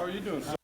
are you doing, sir?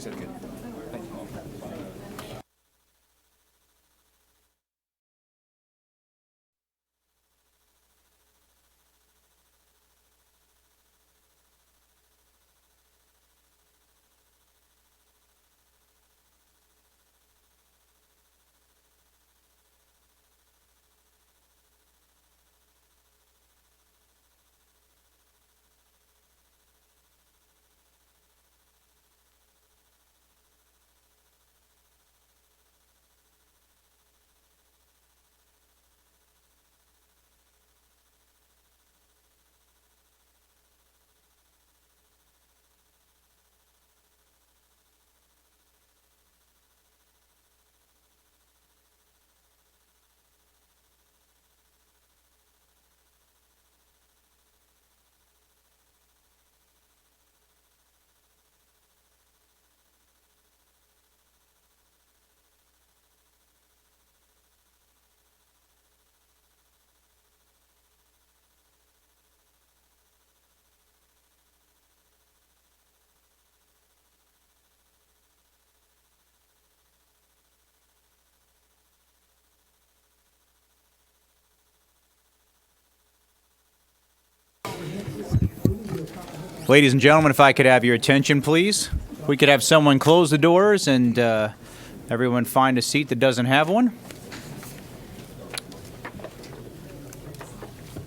She said good. Thank you. Ladies and gentlemen, if I could have your attention, please. We could have someone close the doors and everyone find a seat that doesn't have one.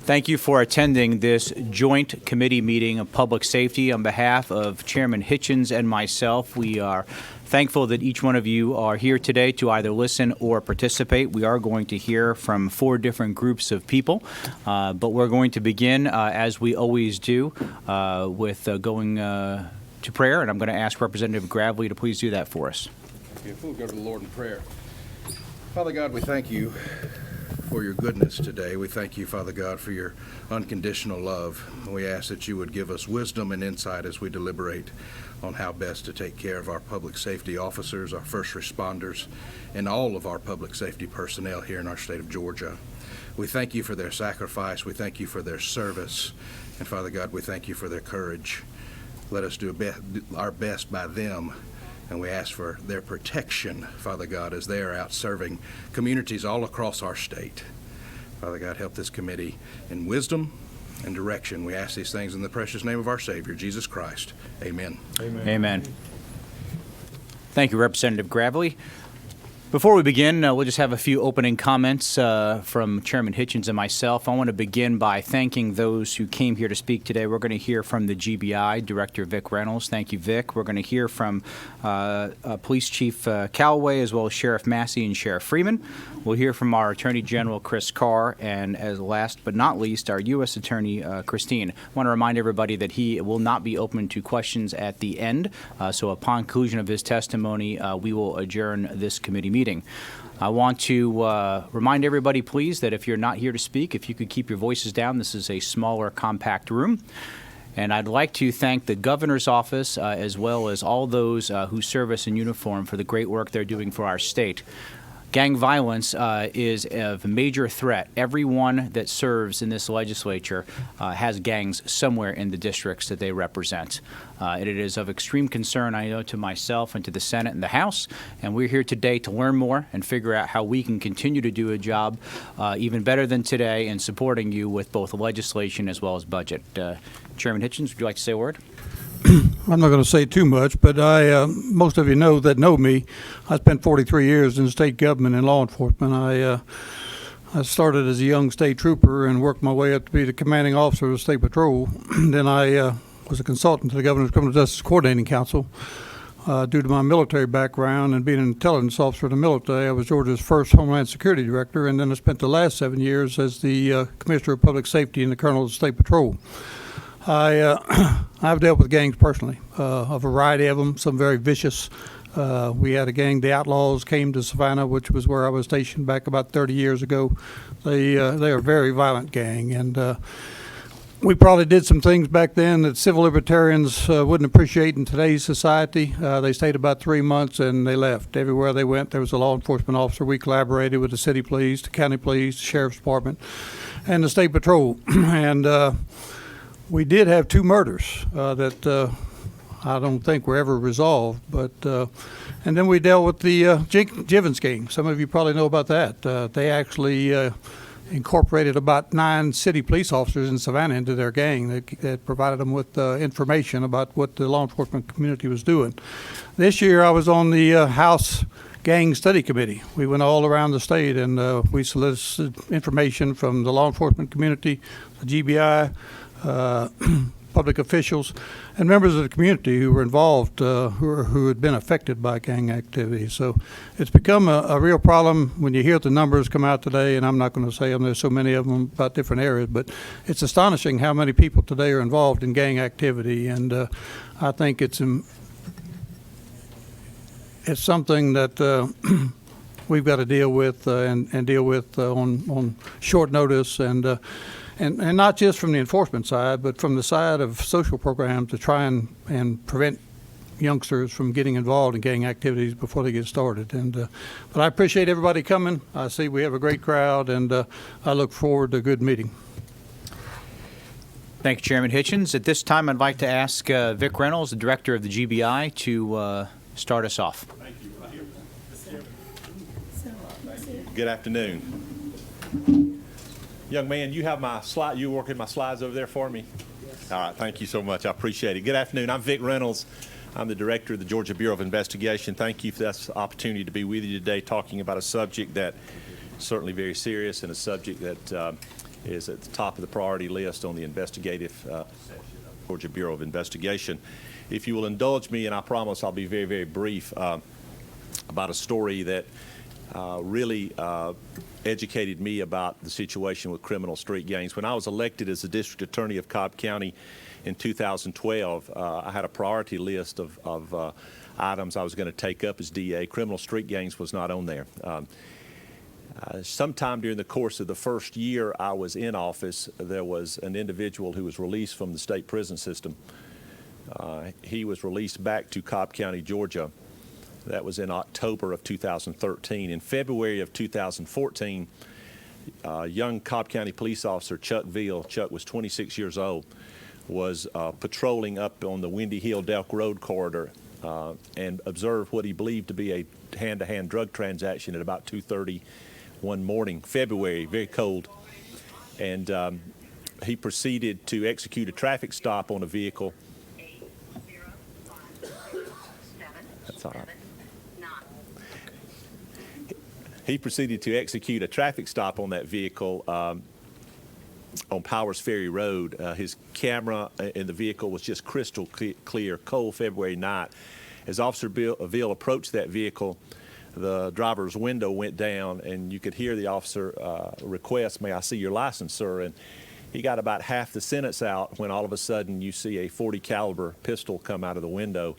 Thank you for attending this joint committee meeting of public safety on behalf of Chairman Hitchens and myself. We are thankful that each one of you are here today to either listen or participate. We are going to hear from 4 different groups of people, but we're going to begin, as we always do, with going to prayer, and I'm going to ask Representative Gravely to please do that for us. We'll go to the Lord in prayer. Father God, we thank you for your goodness today. We thank you, Father God, for your unconditional love. We ask that you would give us wisdom and insight as we deliberate on how best to take care of our public safety officers, our first responders, and all of our public safety personnel here in our state of Georgia. We thank you for their sacrifice. We thank you for their service. And Father God, we thank you for their courage. Let us do our best by them. And we ask for their protection, Father God, as they are out serving communities all across our state. Father God, help this committee in wisdom and direction. We ask these things in the precious name of our Savior, Jesus Christ. Amen. Amen. Amen. Thank you, Representative Gravely. Before we begin, we'll just have a few opening comments from Chairman Hitchens and myself. I want to begin by thanking those who came here to speak today. We're going to hear from the GBI Director Vic Reynolds. Thank you, Vic. We're going to hear from Police Chief Callaway, as well as Sheriff Massey and Sheriff Freeman. We'll hear from our Attorney General, Chris Carr, and as last but not least, our U.S. Attorney, Christine. I want to remind everybody that he will not be open to questions at the end, so upon conclusion of his testimony, we will adjourn this committee meeting. I want to remind everybody, please, that if you're not here to speak, if you could keep your voices down. This is a smaller, compact room. And I'd like to thank the governor's office, as well as all those who serve us in uniform, for the great work they're doing for our state. Gang violence is a major threat. Everyone that serves in this legislature has gangs somewhere in the districts that they represent. And it is of extreme concern, I know, to myself and to the Senate and the House. And we're here today to learn more and figure out how we can continue to do a job even better than today in supporting you with both legislation as well as budget. Chairman Hitchens, would you like to say a word? I'm not going to say too much, but most of you know me. I spent 43 years in the state government and law enforcement. I started as a young state trooper and worked my way up to be the commanding officer of the State Patrol. Then I was a consultant to the Governor's Criminal Justice Coordinating Council. Due to my military background and being an intelligence officer in the military, I was Georgia's first Homeland Security Director, and then I spent the last 7 years as the Commissioner of Public Safety and the Colonel of the State Patrol. I've dealt with gangs personally, a variety of them, some very vicious. We had a gang, the Outlaws, came to Savannah, which was where I was stationed back about 30 years ago. They are a very violent gang, and we probably did some things back then that civil libertarians wouldn't appreciate in today's society. They stayed about 3 months and they left. Everywhere they went, there was a law enforcement officer. We collaborated with the city police, the county police, the sheriff's department, and the state patrol. And we did have 2 murders that I don't think were ever resolved. But and then we dealt with the Jivens gang. Some of you probably know about that. They actually incorporated about 9 city police officers in Savannah into their gang that provided them with information about what the law enforcement community was doing. This year I was on the House Gang Study Committee. We went all around the state and we solicited information from the law enforcement community, the GBI, public officials, and members of the community who were involved, who had been affected by gang activity. So it's become a real problem when you hear the numbers come out today, and I'm not going to say them, there's so many of them about different areas, but it's astonishing how many people today are involved in gang activity, and I think it's something that we've got to deal with and deal with on short notice, and not just from the enforcement side, but from the side of social programs to try and prevent youngsters from getting involved in gang activities before they get started. But I appreciate everybody coming. I see we have a great crowd, and I look forward to a good meeting. Thank you, Chairman Hitchens. At this time, I'd like to ask Vic Reynolds, the director of the GBI, to start us off. Thank you. Good afternoon. Young man, you have my slide. You working my slides over there for me? Yes. All right. Thank you so much. I appreciate it. Good afternoon. I'm Vic Reynolds. I'm the director of the Georgia Bureau of Investigation. Thank you for this opportunity to be with you today, talking about a subject that is certainly very serious and a subject that is at the top of the priority list on the investigative section of the Georgia Bureau of Investigation. If you will indulge me, and I promise I'll be very, very brief, about a story that really educated me about the situation with criminal street gangs. When I was elected as the district attorney of Cobb County in 2012, I had a priority list of items I was going to take up as DA. Criminal street gangs was not on there. Sometime during the course of the first year I was in office, there was an individual who was released from the state prison system. He was released back to Cobb County, Georgia. That was in October of 2013. In February of 2014, young Cobb County police officer Chuck Veal, Chuck was 26 years old, was patrolling up on the Windy Hill Delk Road corridor and observed what he believed to be a hand-to-hand drug transaction at about 2:30 one morning, February, very cold. And he proceeded to execute a traffic stop on a vehicle. That's all right. He proceeded to execute a traffic stop on that vehicle on Powers Ferry Road. His camera in the vehicle was just crystal clear, cold February night. As Officer Veal approached that vehicle, the driver's window went down, and you could hear the officer request, "May I see your license, sir?" And he got about half the sentence out when all of a sudden you see a .40 caliber pistol come out of the window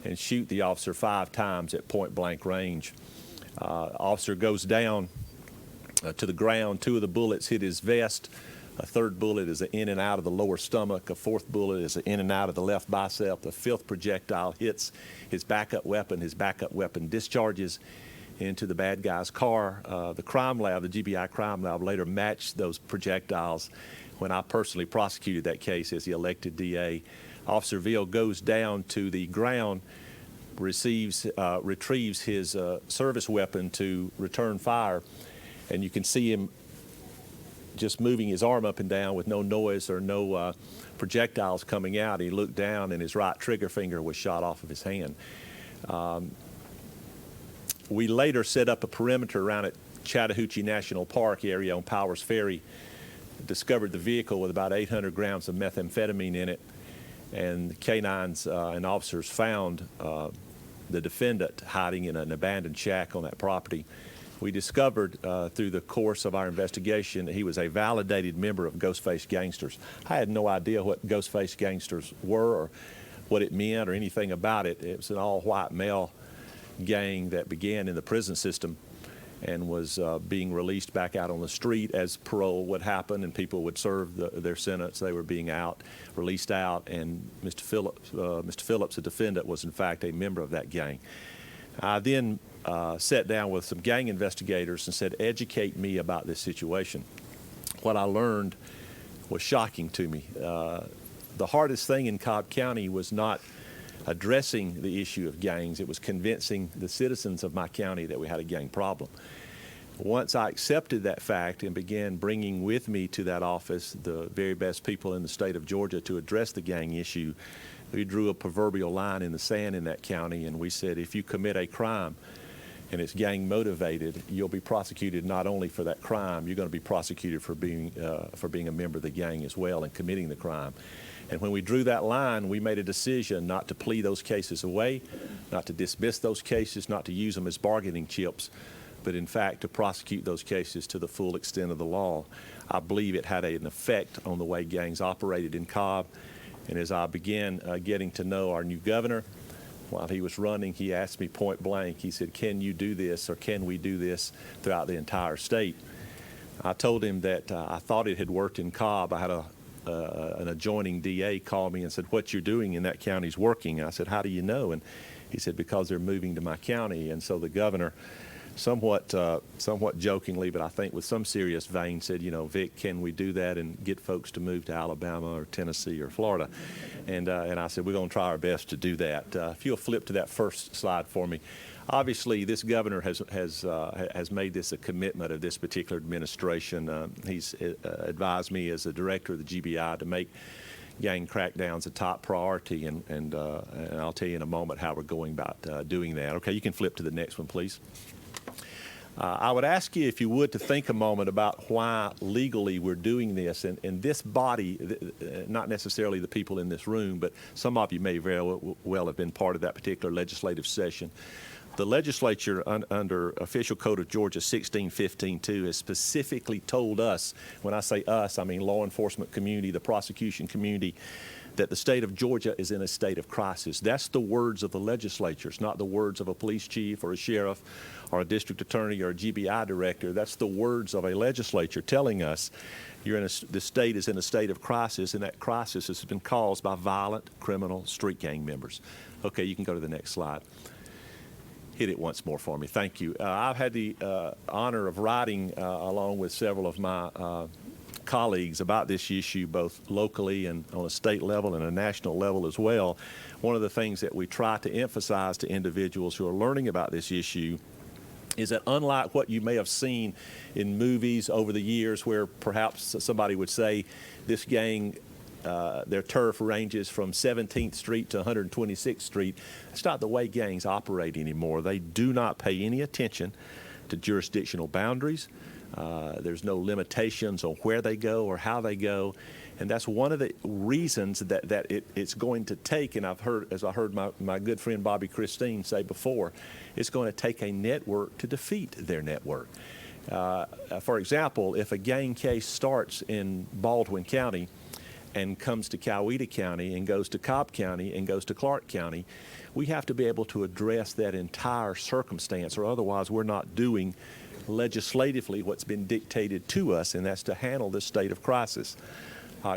and shoot the officer 5 times at point blank range. Officer goes down to the ground. 2 of the bullets hit his vest. A 3rd bullet is in and out of the lower stomach. A 4th bullet is in and out of the left bicep. The 5th projectile hits his backup weapon. His backup weapon discharges into the bad guy's car. The crime lab, the GBI crime lab, later matched those projectiles when I personally prosecuted that case as the elected DA. Officer Veal goes down to the ground, retrieves his service weapon to return fire, and you can see him just moving his arm up and down with no noise or no projectiles coming out. He looked down, and his right trigger finger was shot off of his hand. We later set up a perimeter around at Chattahoochee National Park area on Powers Ferry, discovered the vehicle with about 800 grams of methamphetamine in it, and the canines and officers found the defendant hiding in an abandoned shack on that property. We discovered through the course of our investigation that he was a validated member of Ghostface Gangsters. I had no idea what Ghostface Gangsters were or what it meant or anything about it. It was an all-white male gang that began in the prison system and was being released back out on the street as parole would happen and people would serve their sentence. They were being released out, and Mr. Phillips, the defendant, was in fact a member of that gang. I then sat down with some gang investigators and said, educate me about this situation. What I learned was shocking to me. The hardest thing in Cobb County was not addressing the issue of gangs. It was convincing the citizens of my county that we had a gang problem. Once I accepted that fact and began bringing with me to that office the very best people in the state of Georgia to address the gang issue, we drew a proverbial line in the sand in that county, and we said, if you commit a crime and it's gang motivated, you'll be prosecuted not only for that crime, you're going to be prosecuted for being a member of the gang as well and committing the crime. And when we drew that line, we made a decision not to plea those cases away, not to dismiss those cases, not to use them as bargaining chips, but in fact to prosecute those cases to the full extent of the law. I believe it had an effect on the way gangs operated in Cobb. And as I began getting to know our new governor, while he was running, he asked me point blank, he said, can you do this, or can we do this throughout the entire state? I told him that I thought it had worked in Cobb. I had an adjoining DA call me and said, what you're doing in that county is working. I said, how do you know? And he said, because they're moving to my county. And so the governor, somewhat jokingly, but I think with some serious vein, said, you know, Vic, can we do that and get folks to move to Alabama or Tennessee or Florida? And I said, we're going to try our best to do that. If you'll flip to that first slide for me. Obviously, this governor has made this a commitment of this particular administration. He's advised me as the director of the GBI to make gang crackdowns a top priority, and I'll tell you in a moment how we're going about doing that. Okay, you can flip to the next one, please. I would ask you, if you would, to think a moment about why legally we're doing this. And this body, not necessarily the people in this room, but some of you may very well have been part of that particular legislative session. The legislature under Official Code of Georgia 1615-2 has specifically told us, when I say us, I mean law enforcement community, the prosecution community, that the state of Georgia is in a state of crisis. That's the words of the legislature. It's not the words of a police chief or a sheriff or a district attorney or a GBI director. That's the words of a legislature telling us the state is in a state of crisis, and that crisis has been caused by violent criminal street gang members. Okay, you can go to the next slide. Hit it once more for me. Thank you. I've had the honor of writing along with several of my colleagues about this issue, both locally and on a state level and a national level as well. One of the things that we try to emphasize to individuals who are learning about this issue is that unlike what you may have seen in movies over the years, where perhaps somebody would say this gang, their turf ranges from 17th Street to 126th Street, it's not the way gangs operate anymore. They do not pay any attention to jurisdictional boundaries. There's no limitations on where they go or how they go. And that's one of the reasons that it's going to take, and as I heard my good friend Bobby Christine say before, it's going to take a network to defeat their network. For example, if a gang case starts in Baldwin County and comes to Coweta County and goes to Cobb County and goes to Clark County, we have to be able to address that entire circumstance, or otherwise we're not doing legislatively what's been dictated to us, and that's to handle this state of crisis.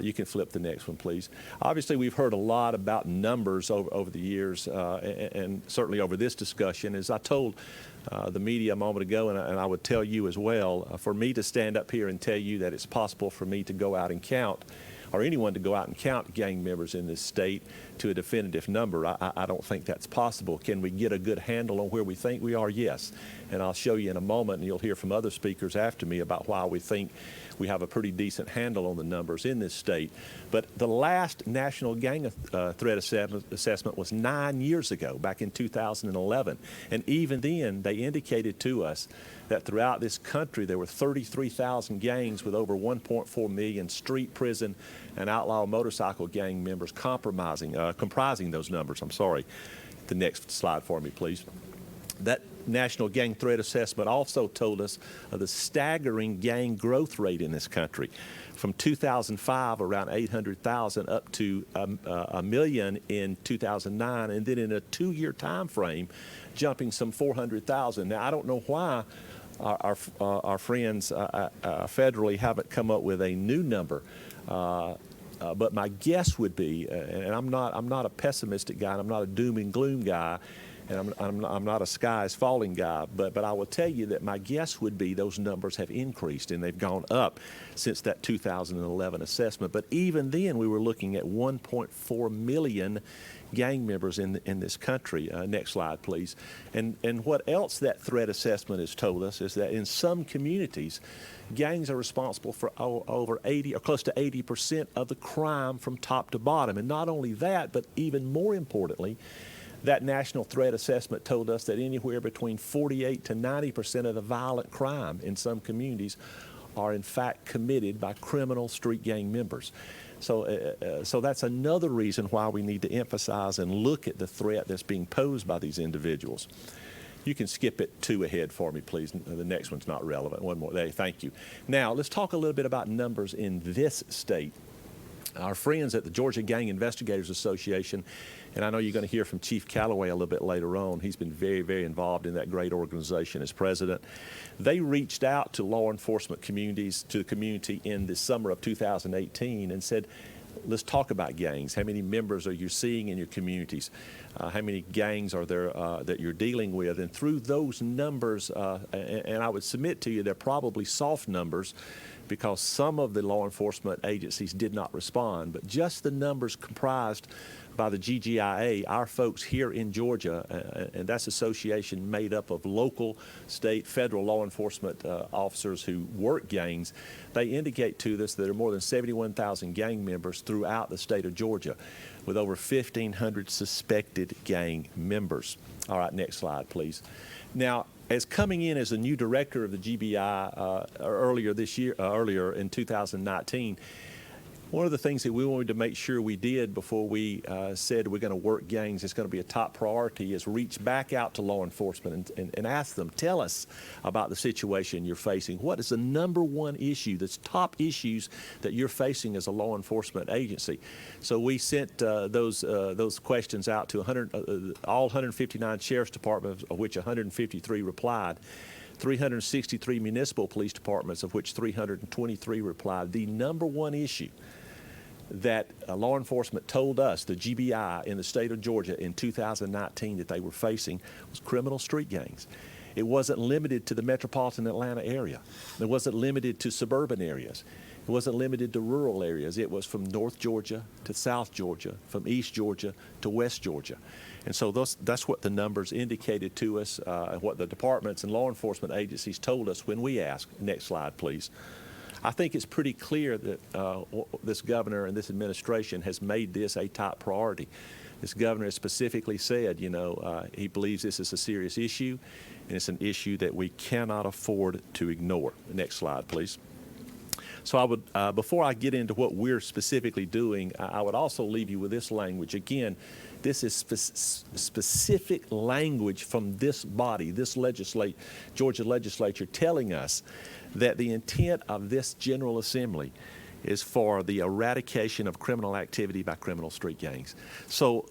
You can flip the next one, please. Obviously, we've heard a lot about numbers over the years, and certainly over this discussion. As I told the media a moment ago, and I would tell you as well, for me to stand up here and tell you that it's possible for me to go out and count, or anyone to go out and count gang members in this state to a definitive number, I don't think that's possible. Can we get a good handle on where we think we are? Yes. And I'll show you in a moment, and you'll hear from other speakers after me about why we think we have a pretty decent handle on the numbers in this state. But the last national gang threat assessment was 9 years ago, back in 2011. And even then, they indicated to us that throughout this country, there were 33,000 gangs with over 1.4 million street, prison, and outlaw motorcycle gang members comprising those numbers. I'm sorry. The next slide for me, please. That National Gang Threat Assessment also told us of the staggering gang growth rate in this country. From 2005, around 800,000, up to a million in 2009, and then in a 2-year time frame, jumping some 400,000. Now, I don't know why our friends federally haven't come up with a new number. But my guess would be, and I'm not a pessimistic guy, and I'm not a doom and gloom guy, and I'm not a sky is falling guy, but I will tell you that my guess would be those numbers have increased, and they've gone up since that 2011 assessment. But even then, we were looking at 1.4 million gang members in this country. Next slide, please. And what else that threat assessment has told us is that in some communities, gangs are responsible for over 80 or close to 80% of the crime from top to bottom. And not only that, but even more importantly, that national threat assessment told us that anywhere between 48 to 90% of the violent crime in some communities are in fact committed by criminal street gang members. So that's another reason why we need to emphasize and look at the threat that's being posed by these individuals. You can skip it 2 ahead for me, please. The next one's not relevant. One more there. Thank you. Now, let's talk a little bit about numbers in this state. Our friends at the Georgia Gang Investigators Association, and I know you're going to hear from Chief Calloway a little bit later on. He's been very, very involved in that great organization as president. They reached out to law enforcement communities, to the community in the summer of 2018 and said, let's talk about gangs. How many members are you seeing in your communities? How many gangs are there that you're dealing with? And through those numbers, and I would submit to you, they're probably soft numbers because some of the law enforcement agencies did not respond. But just the numbers comprised by the GGIA, our folks here in Georgia, and that's association made up of local, state, federal law enforcement officers who work gangs, they indicate to us that there are more than 71,000 gang members throughout the state of Georgia, with over 1,500 suspected gang members. All right, next slide, please. Now, as coming in as a new director of the GBI earlier in 2019, one of the things that we wanted to make sure we did before we said we're going to work gangs, it's going to be a top priority, is reach back out to law enforcement and ask them, tell us about the situation you're facing. What is the number one issue, that's top issues that you're facing as a law enforcement agency? So we sent those questions out to all 159 sheriff's departments, of which 153 replied. 363 municipal police departments, of which 323 replied. The number one issue that law enforcement told us, the GBI in the state of Georgia in 2019, that they were facing was criminal street gangs. It wasn't limited to the metropolitan Atlanta area. It wasn't limited to suburban areas. It wasn't limited to rural areas. It was from North Georgia to South Georgia, from East Georgia to West Georgia. And so that's what the numbers indicated to us, what the departments and law enforcement agencies told us when we asked. Next slide, please. I think it's pretty clear that this governor and this administration has made this a top priority. This governor has specifically said, he believes this is a serious issue, and it's an issue that we cannot afford to ignore. Next slide, please. So I would, before I get into what we're specifically doing, I would also leave you with this language. Again, this is specific language from this body, this Georgia legislature, telling us that the intent of this General Assembly is for the eradication of criminal activity by criminal street gangs. So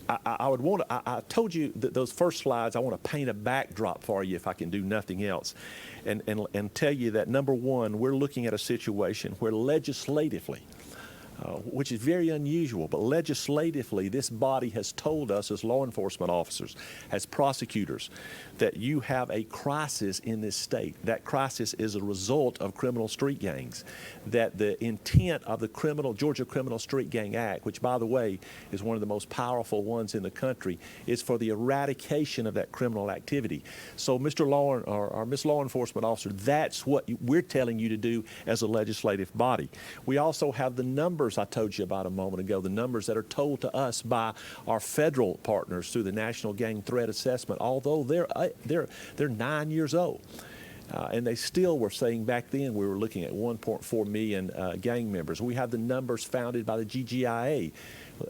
I told you that those first slides, I want to paint a backdrop for you if I can do nothing else, and tell you that, number one, we're looking at a situation where legislatively, which is very unusual, but legislatively, this body has told us as law enforcement officers, as prosecutors, that you have a crisis in this state. That crisis is a result of criminal street gangs. That the intent of the Georgia Criminal Street Gang Act, which, by the way, is one of the most powerful ones in the country, is for the eradication of that criminal activity. So, Mr. Law or Miss Law Enforcement Officer, that's what we're telling you to do as a legislative body. We also have the numbers I told you about a moment ago, the numbers that are told to us by our federal partners through the National Gang Threat Assessment, although they're 9 years old. And they still were saying back then we were looking at 1.4 million gang members. We have the numbers founded by the GGIA,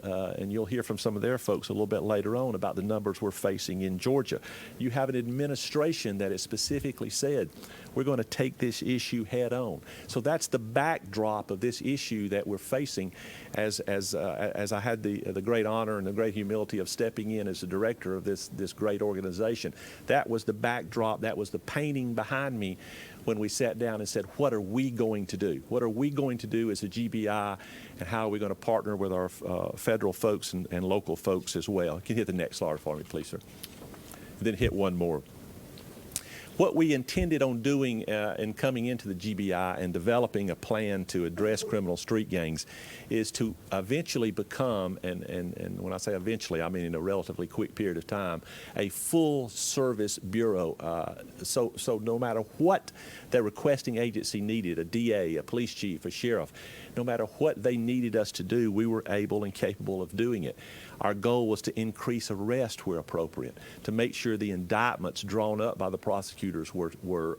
and you'll hear from some of their folks a little bit later on about the numbers we're facing in Georgia. You have an administration that has specifically said we're going to take this issue head on. So that's the backdrop of this issue that we're facing as I had the great honor and the great humility of stepping in as the director of this great organization. That was the backdrop, that was the painting behind me when we sat down and said, what are we going to do? What are we going to do as a GBI, and how are we going to partner with our federal folks and local folks as well? Can you hit the next slide for me, please, sir? And then hit one more. What we intended on doing in coming into the GBI and developing a plan to address criminal street gangs is to eventually become, and when I say eventually, I mean in a relatively quick period of time, a full-service bureau. So no matter what the requesting agency needed, a DA, a police chief, a sheriff, no matter what they needed us to do, we were able and capable of doing it. Our goal was to increase arrest where appropriate, to make sure the indictments drawn up by the prosecutors were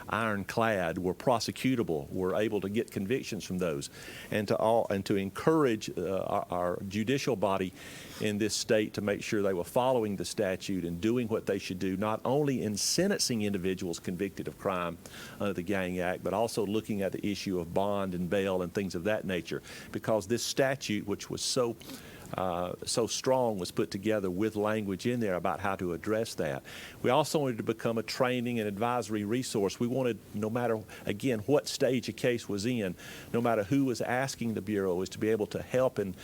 ironclad, were prosecutable, were able to get convictions from those, and to encourage our judicial body in this state to make sure they were following the statute and doing what they should do, not only in sentencing individuals convicted of crime under the Gang Act, but also looking at the issue of bond and bail and things of that nature, because this statute, which was so strong, was put together with language in there about how to address that. We also wanted to become a training and advisory resource. We wanted, no matter, again, what stage a case was in, no matter who was asking the Bureau, is to be able to help and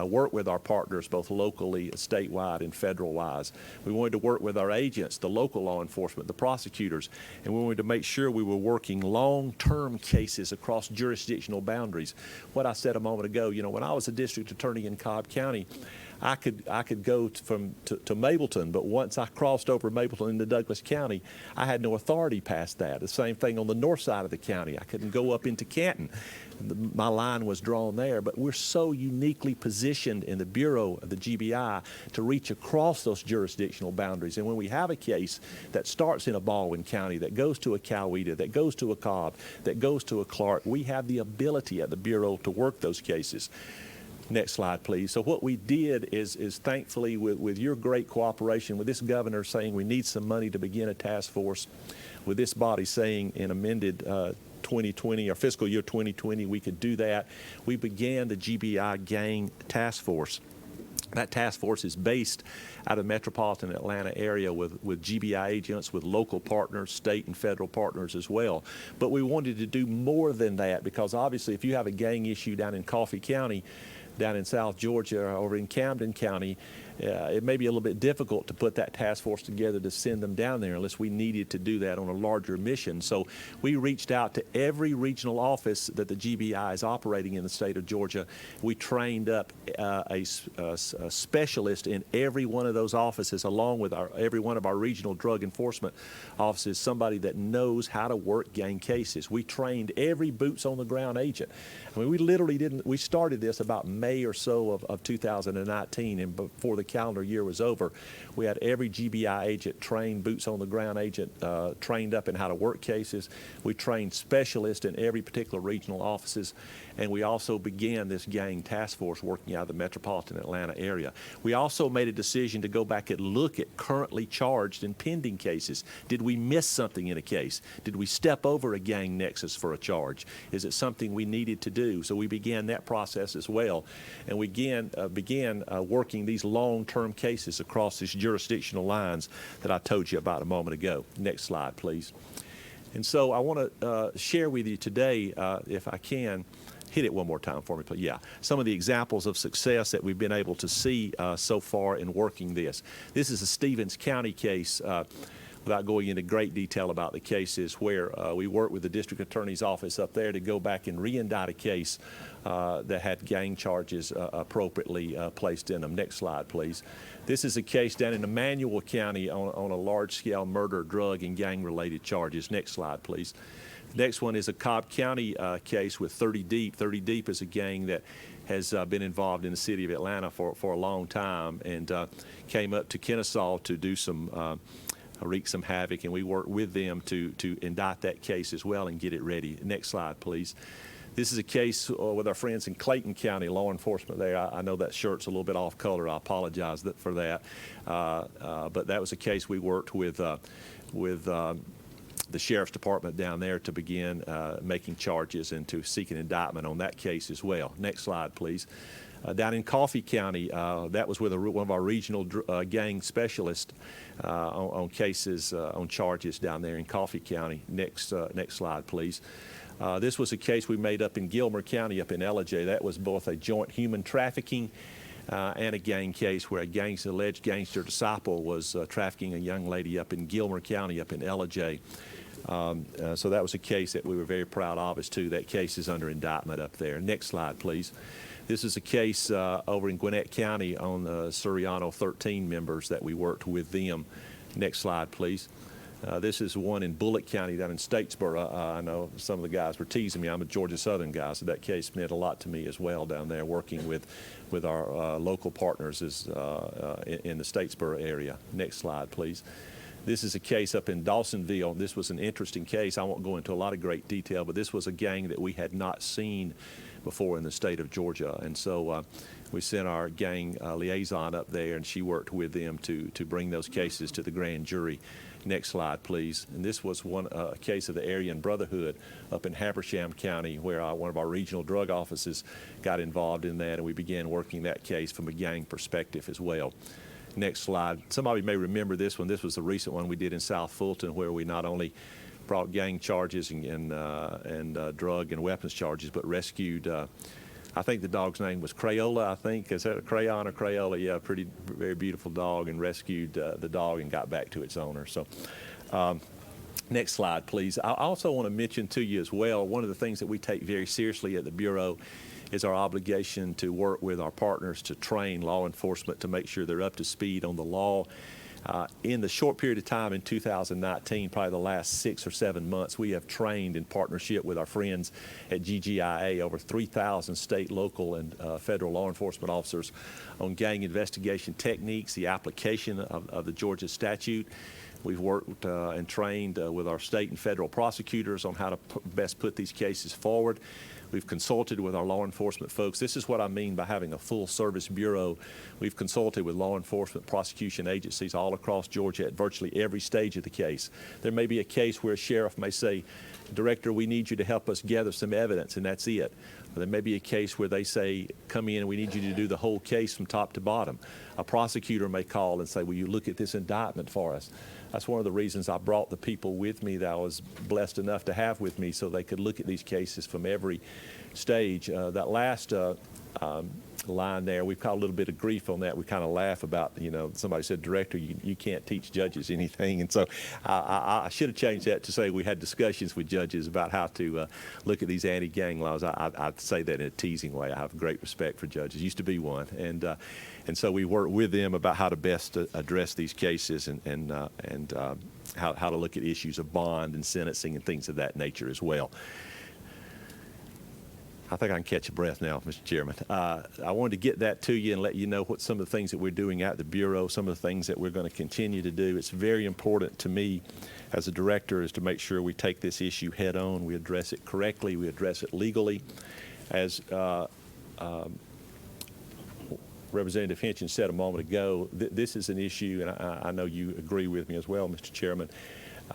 work with our partners, both locally, statewide, and federal-wise. We wanted to work with our agents, the local law enforcement, the prosecutors, and we wanted to make sure we were working long-term cases across jurisdictional boundaries. What I said a moment ago, when I was a district attorney in Cobb County, I could go to Mableton, but once I crossed over Mableton into Douglas County, I had no authority past that. The same thing on the north side of the county. I couldn't go up into Canton. My line was drawn there, but we're so uniquely positioned in the Bureau of the GBI to reach across those jurisdictional boundaries. And when we have a case that starts in a Baldwin County, that goes to a Coweta, that goes to a Cobb, that goes to a Clark, we have the ability at the Bureau to work those cases. Next slide, please. So what we did is thankfully, with your great cooperation, with this governor saying we need some money to begin a task force, with this body saying in amended 2020 or fiscal year 2020 we could do that, we began the GBI Gang Task Force. That task force is based out of metropolitan Atlanta area with GBI agents, with local partners, state and federal partners as well. But we wanted to do more than that, because obviously if you have a gang issue down in Coffee County, down in South Georgia, or over in Camden County, it may be a little bit difficult to put that task force together to send them down there unless we needed to do that on a larger mission. So we reached out to every regional office that the GBI is operating in the state of Georgia. We trained up a specialist in every one of those offices, along with every one of our regional drug enforcement offices, somebody that knows how to work gang cases. We trained every boots on the ground agent. I mean, we literally we started this about May or so of 2019, and before the calendar year was over, we had every GBI agent trained, boots on the ground agent trained up in how to work cases. We trained specialists in every particular regional offices, and we also began this gang task force working out of the metropolitan Atlanta area. We also made a decision to go back and look at currently charged and pending cases. Did we miss something in a case? Did we step over a gang nexus for a charge? Is it something we needed to do? So we began that process as well, and we began working these long-term cases across these jurisdictional lines that I told you about a moment ago. Next slide, please. And so I want to share with you today, if I can, hit it one more time for me, please. Yeah, some of the examples of success that we've been able to see so far in working this. This is a Stevens County case. Without going into great detail about the cases, where we worked with the district attorney's office up there to go back and re-indict a case that had gang charges appropriately placed in them. Next slide, please. This is a case down in Emmanuel County on a large-scale murder, drug, and gang-related charges. Next slide, please. Next one is a Cobb County case with 30 Deep. 30 Deep is a gang that has been involved in the city of Atlanta for a long time, and came up to Kennesaw to do some wreak some havoc, and we worked with them to indict that case as well and get it ready. Next slide, please. This is a case with our friends in Clayton County, law enforcement there. I know that shirt's a little bit off color. I apologize for that. But that was a case we worked with the sheriff's department down there to begin making charges and to seek an indictment on that case as well. Next slide, please. Down in Coffee County, that was with one of our regional gang specialists on cases, on charges down there in Coffee County. Next slide, please. This was a case we made up in Gilmer County, up in Ellijay. That was both a joint human trafficking and a gang case where an alleged gangster disciple was trafficking a young lady up in Gilmer County, up in Ellijay. So that was a case that we were very proud of as too. That case is under indictment up there. Next slide, please. This is a case over in Gwinnett County on the Suriano 13 members that we worked with them. Next slide, please. This is one in Bullock County down in Statesboro. I know some of the guys were teasing me. I'm a Georgia Southern guy, so that case meant a lot to me as well down there, working with our local partners in the Statesboro area. Next slide, please. This is a case up in Dawsonville. This was an interesting case. I won't go into a lot of great detail, but this was a gang that we had not seen before in the state of Georgia. And so we sent our gang liaison up there, and she worked with them to bring those cases to the grand jury. Next slide, please. And this was a case of the Aryan Brotherhood up in Habersham County, where one of our regional drug offices got involved in that, and we began working that case from a gang perspective as well. Next slide. Some of you may remember this one. This was the recent one we did in South Fulton, where we not only brought gang charges and drug and weapons charges, but rescued, I think the dog's name was Crayola, I think. Is that a Crayon or Crayola? Yeah, very beautiful dog, and rescued the dog and got back to its owner. So next slide, please. I also want to mention to you as well, one of the things that we take very seriously at the Bureau is our obligation to work with our partners to train law enforcement to make sure they're up to speed on the law. In the short period of time in 2019, probably the last 6 or 7 months, we have trained in partnership with our friends at GGIA over 3,000 state, local, and federal law enforcement officers on gang investigation techniques, the application of the Georgia statute. We've worked and trained with our state and federal prosecutors on how to best put these cases forward. We've consulted with our law enforcement folks. This is what I mean by having a full-service bureau. We've consulted with law enforcement prosecution agencies all across Georgia at virtually every stage of the case. There may be a case where a sheriff may say, "Director, we need you to help us gather some evidence," and that's it. Or there may be a case where they say, "Come in and we need you to do the whole case from top to bottom." A prosecutor may call and say, "Will you look at this indictment for us?" That's one of the reasons I brought the people with me that I was blessed enough to have with me, so they could look at these cases from every stage. That last line there, we've caught a little bit of grief on that. We kind of laugh about, somebody said, "Director, you can't teach judges anything." And so I should have changed that to say we had discussions with judges about how to look at these anti-gang laws. I'd say that in a teasing way. I have great respect for judges. Used to be one. And so we work with them about how to best address these cases and how to look at issues of bond and sentencing and things of that nature as well. I think I can catch a breath now, Mr. Chairman. I wanted to get that to you and let you know what some of the things that we're doing at the Bureau, some of the things that we're going to continue to do. It's very important to me as a director is to make sure we take this issue head on, we address it correctly, we address it legally. As Representative Hinchin said a moment ago, this is an issue, and I know you agree with me as well, Mr. Chairman.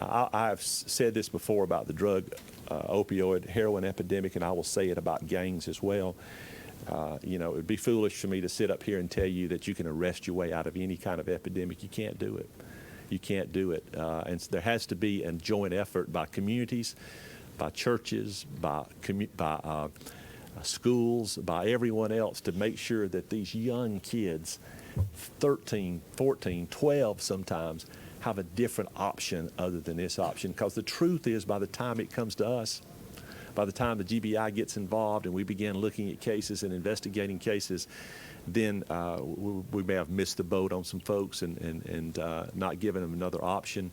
I've said this before about the drug, opioid, heroin epidemic, and I will say it about gangs as well. It would be foolish for me to sit up here and tell you that you can arrest your way out of any kind of epidemic. You can't do it. You can't do it. And there has to be a joint effort by communities, by churches, by schools, by everyone else to make sure that these young kids, 13, 14, 12 sometimes, have a different option other than this option. Because the truth is, by the time it comes to us, by the time the GBI gets involved and we begin looking at cases and investigating cases, then we may have missed the boat on some folks and not given them another option.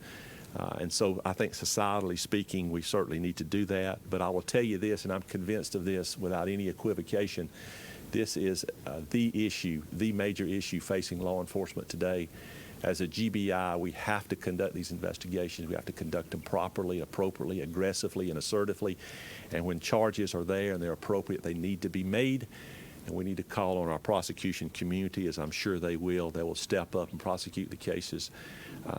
And so I think societally speaking, we certainly need to do that. But I will tell you this, and I'm convinced of this without any equivocation, this is the issue, the major issue facing law enforcement today. As a GBI, we have to conduct these investigations. We have to conduct them properly, appropriately, aggressively, and assertively. And when charges are there and they're appropriate, they need to be made. And we need to call on our prosecution community, as I'm sure they will. They will step up and prosecute the cases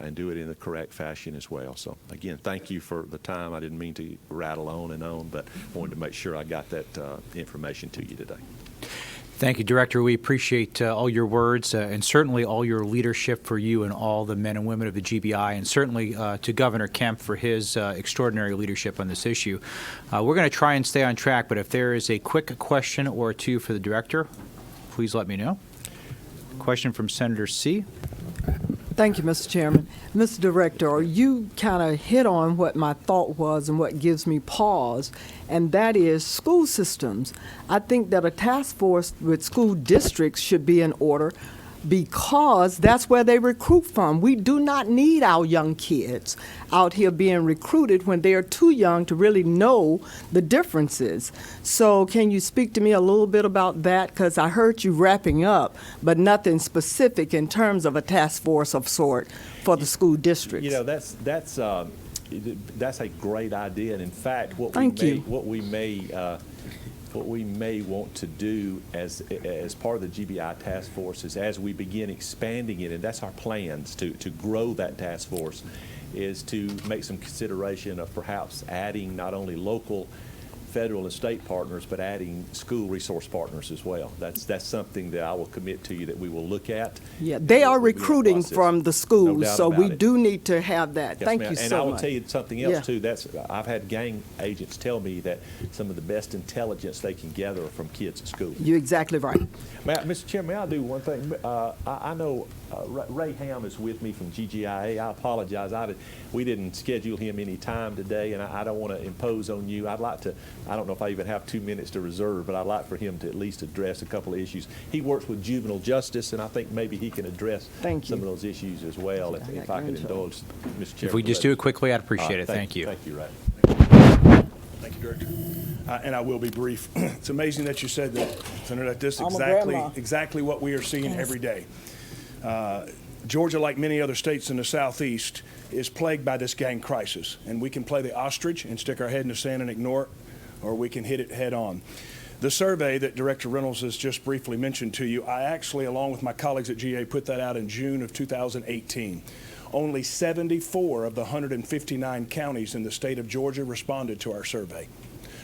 and do it in the correct fashion as well. So, again, thank you for the time. I didn't mean to rattle on, but wanted to make sure I got that information to you today. Thank you, Director. We appreciate all your words and certainly all your leadership for you and all the men and women of the GBI, and certainly to Governor Kemp for his extraordinary leadership on this issue. We're going to try and stay on track, but if there is a quick question or two for the Director, please let me know. Question from Senator C. Thank you, Mr. Chairman. Mr. Director, you kind of hit on what my thought was and what gives me pause, and that is school systems. I think that a task force with school districts should be in order because that's where they recruit from. We do not need our young kids out here being recruited when they are too young to really know the differences. So can you speak to me a little bit about that? Because I heard you wrapping up, but nothing specific in terms of a task force of sort for the school districts. You know, that's a great idea, and in fact, what we may want to do as part of the GBI task force is, as we begin expanding it, and that's our plans to grow that task force, is to make some consideration of perhaps adding not only local, federal, and state partners, but adding school resource partners as well. That's something that I will commit to you that we will look at. Yeah, they are recruiting from the schools, doubt so about we it. do need to have that. Yes, Thank ma'am. you so much. And I will tell you something else, Yeah. too. I've had gang agents tell me that some of the best intelligence they can gather are from kids at school. You're exactly right. Mr. Chairman, may I do one thing? I know Ray Ham is with me from GGIA. I apologize. We didn't schedule him any time today, and I don't want to impose on you. I'd like to, I don't know if I even have 2 minutes to reserve, but I'd like for him to at least address a couple of issues. He works with juvenile justice, and I think maybe he can address Thank you. some of those issues as well, if I could indulge, Mr. Chairman. If we just do it quickly, I'd appreciate it. Thank Thank you. Thank you, Ray. Thank you, Director. And I will be brief. It's amazing that you said that, Senator, that this I'm a grandma. exactly what we are seeing every day. Georgia, like many other states in the Southeast, is plagued by this gang crisis. And we can play the ostrich and stick our head in the sand and ignore it, or we can hit it head on. The survey that Director Reynolds has just briefly mentioned to you, I actually, along with my colleagues at GA, put that out in June of 2018. Only 74 of the 159 counties in the state of Georgia responded to our survey.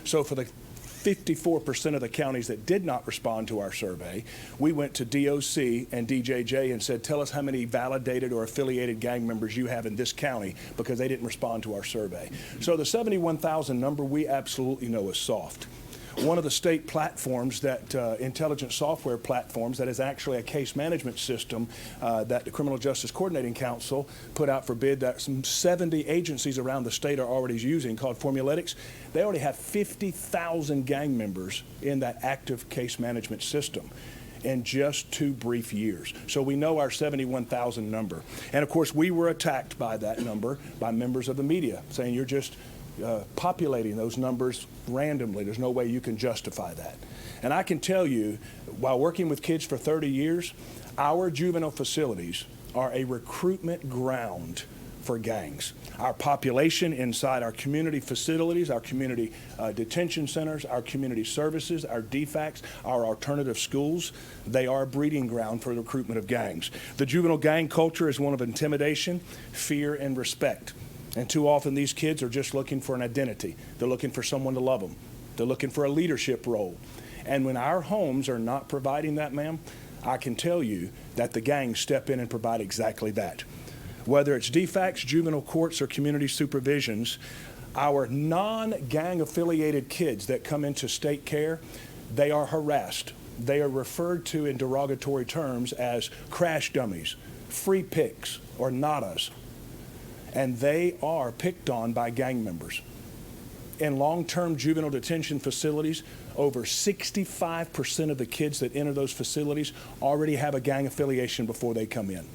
So for the 54% of the counties that did not respond to our survey, we went to DOC and DJJ and said, tell us how many validated or affiliated gang members you have in this county, because they didn't respond to our survey. So the 71,000 number we absolutely know is soft. One of the state platforms that, intelligence software platforms, that is actually a case management system that the Criminal Justice Coordinating Council put out for bid that some 70 agencies around the state are already using, called Formuletics. They already have 50,000 gang members in that active case management system in just 2 brief years. So we know our 71,000 number. And of course, we were attacked by that number by members of the media, saying you're just populating those numbers randomly. There's no way you can justify that. And I can tell you, while working with kids for 30 years, our juvenile facilities are a recruitment ground for gangs. Our population inside our community facilities, our community detention centers, our community services, our DFACs, our alternative schools, they are a breeding ground for the recruitment of gangs. The juvenile gang culture is one of intimidation, fear, and respect. And too often these kids are just looking for an identity. They're looking for someone to love them. They're looking for a leadership role. And when our homes are not providing that, ma'am, I can tell you that the gangs step in and provide exactly that. Whether it's DFACs, juvenile courts, or community supervisions, our non-gang affiliated kids that come into state care, they are harassed. They are referred to in derogatory terms as crash dummies, free picks, or nadas. And they are picked on by gang members. In long-term juvenile detention facilities, over 65% of the kids that enter those facilities already have a gang affiliation before they come in.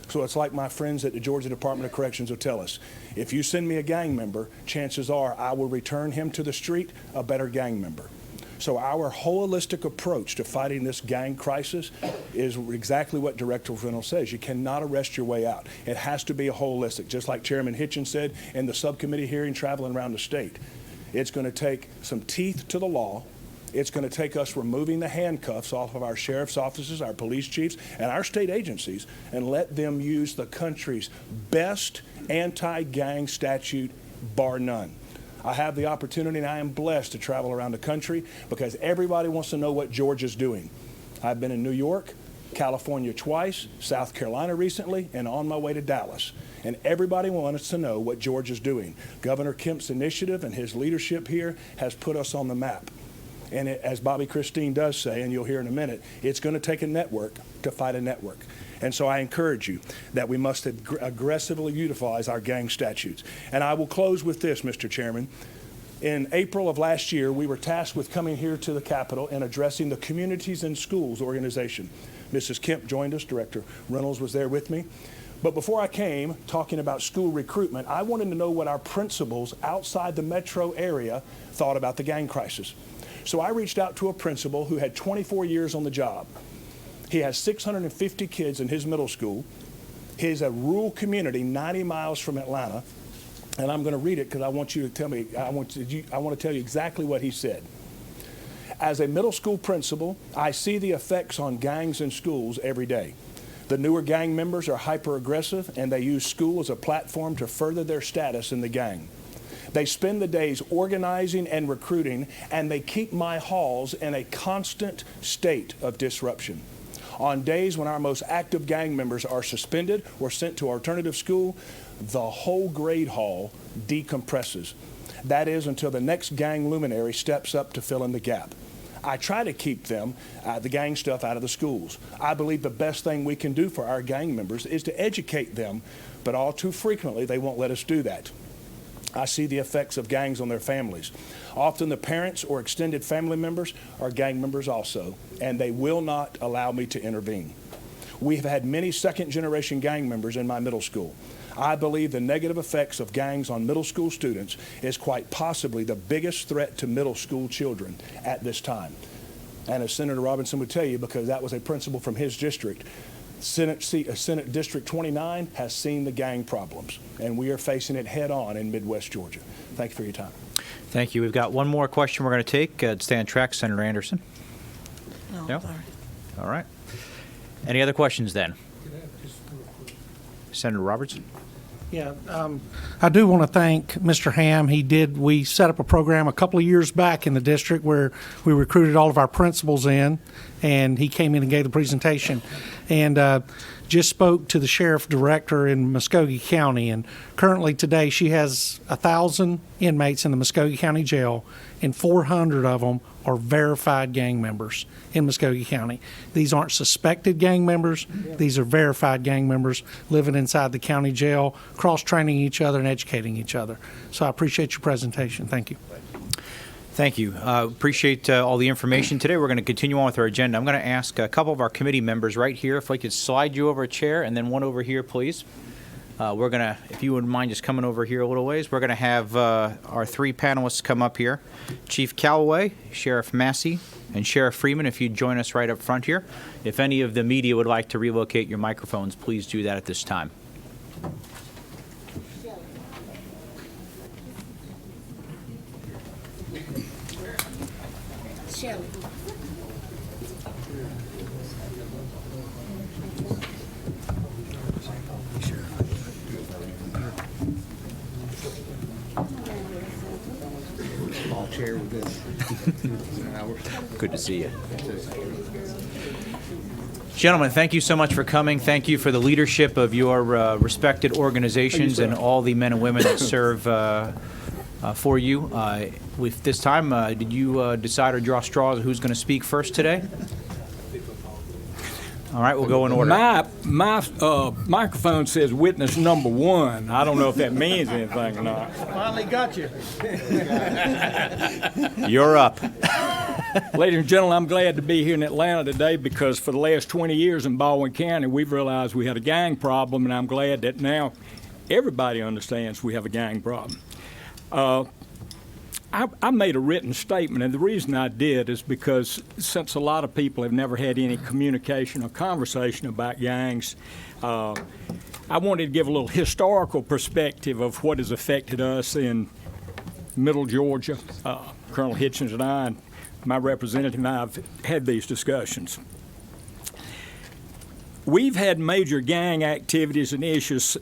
So it's like my friends at the Georgia Department of Corrections will tell us, if you send me a gang member, chances are I will return him to the street a better gang member. So our holistic approach to fighting this gang crisis is exactly what Director Reynolds says. You cannot arrest your way out. It has to be a holistic, just like Chairman Hitchens said in the subcommittee hearing traveling around the state. It's going to take some teeth to the law. It's going to take us removing the handcuffs off of our sheriff's offices, our police chiefs, and our state agencies, and let them use the country's best anti-gang statute, bar none. I have the opportunity, and I am blessed to travel around the country because everybody wants to know what Georgia's doing. I've been in New York, California twice, South Carolina recently, and on my way to Dallas. And everybody wants to know what Georgia's doing. Governor Kemp's initiative and his leadership here has put us on the map. And as Bobby Christine does say, and you'll hear in a minute, it's going to take a network. to fight a network. And so I encourage you that we must aggressively utilize our gang statutes. And I will close with this, Mr. Chairman. In April of last year, we were tasked with coming here to the Capitol and addressing the Communities and Schools organization. Mrs. Kemp joined us. Director Reynolds was there with me. But before I came, talking about school recruitment, I wanted to know what our principals outside the metro area thought about the gang crisis. So I reached out to a principal who had 24 years on the job. He has 650 kids in his middle school. He's a rural community 90 miles from Atlanta. And I'm going to read it because I want you to tell me, I want to tell you exactly what he said. As a middle school principal, I see the effects on gangs in schools every day. The newer gang members are hyper-aggressive, and they use school as a platform to further their status in the gang. They spend the days organizing and recruiting, and they keep my halls in a constant state of disruption. On days when our most active gang members are suspended or sent to alternative school, the whole grade hall decompresses. That is until the next gang luminary steps up to fill in the gap. I try to keep them, the gang stuff, out of the schools. I believe the best thing we can do for our gang members is to educate them, but all too frequently they won't let us do that. I see the effects of gangs on their families. Often the parents or extended family members are gang members also, and they will not allow me to intervene. We've had many second-generation gang members in my middle school. I believe the negative effects of gangs on middle school students is quite possibly the biggest threat to middle school children at this time. And as Senator Robinson would tell you, because that was a principal from his district, Senate District 29 has seen the gang problems, and we are facing it head on in Midwest Georgia. Thank you for your time. Thank you. We've got one more question we're going to take. Stay on track, Senator Anderson. No? Sorry. All right. Any other questions then? Senator Robertson? Yeah, I do want to thank Mr. Ham. We set up a program a couple of years back in the district where we recruited all of our principals in, and he came in and gave the presentation. And just spoke to the sheriff director in Muskogee County, and currently today she has 1,000 inmates in the Muskogee County Jail, and 400 of them are verified gang members in Muskogee County. These aren't suspected gang members. These are verified gang members living inside the county jail, cross-training each other and educating each other. So I appreciate your presentation. Thank you. Thank you. Appreciate all the information today. We're going to continue on with our agenda. I'm going to ask a couple of our committee members right here if we could slide you over a chair, and then one over here, please. We're going to, if you wouldn't mind just coming over here a little ways, we're going to have our three panelists come up here. Chief Calloway, Sheriff Massey, and Sheriff Freeman, if you'd join us right up front here. If any of the media would like to relocate your microphones, please do that at this time. Shelley. Good to see you. Gentlemen, thank you so much for coming. Thank you for the leadership of your respected organizations and all the men and women that serve for you. With this time, did you decide or draw straws of who's going to speak first today? All right, we'll go in order. My microphone says witness number one. I don't know if that means anything or not. Finally got you. You're up. Ladies and gentlemen, I'm glad to be here in Atlanta today because for the last 20 years in Baldwin County, we've realized we had a gang problem, and I'm glad that now everybody understands we have a gang problem. I made a written statement, and the reason I did is because since a lot of people have never had any communication or conversation about gangs, I wanted to give a little historical perspective of what has affected us in Middle Georgia. Colonel Hitchens and I, and my representative and I have had these discussions. We've had major gang activities and issues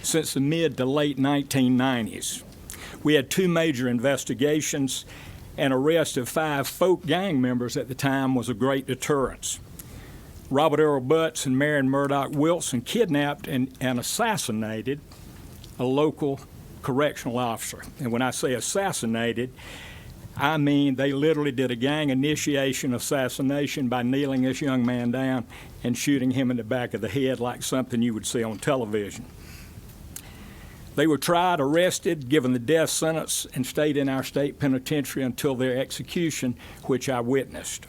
since the mid to late 1990s. We had two major investigations, and arrest of 5 folk gang members at the time was a great deterrence. Robert Earl Butts and Marion Murdoch Wilson kidnapped and assassinated a local correctional officer. And when I say assassinated, I mean they literally did a gang initiation assassination by kneeling this young man down and shooting him in the back of the head like something you would see on television. They were tried, arrested, given the death sentence, and stayed in our state penitentiary until their execution, which I witnessed.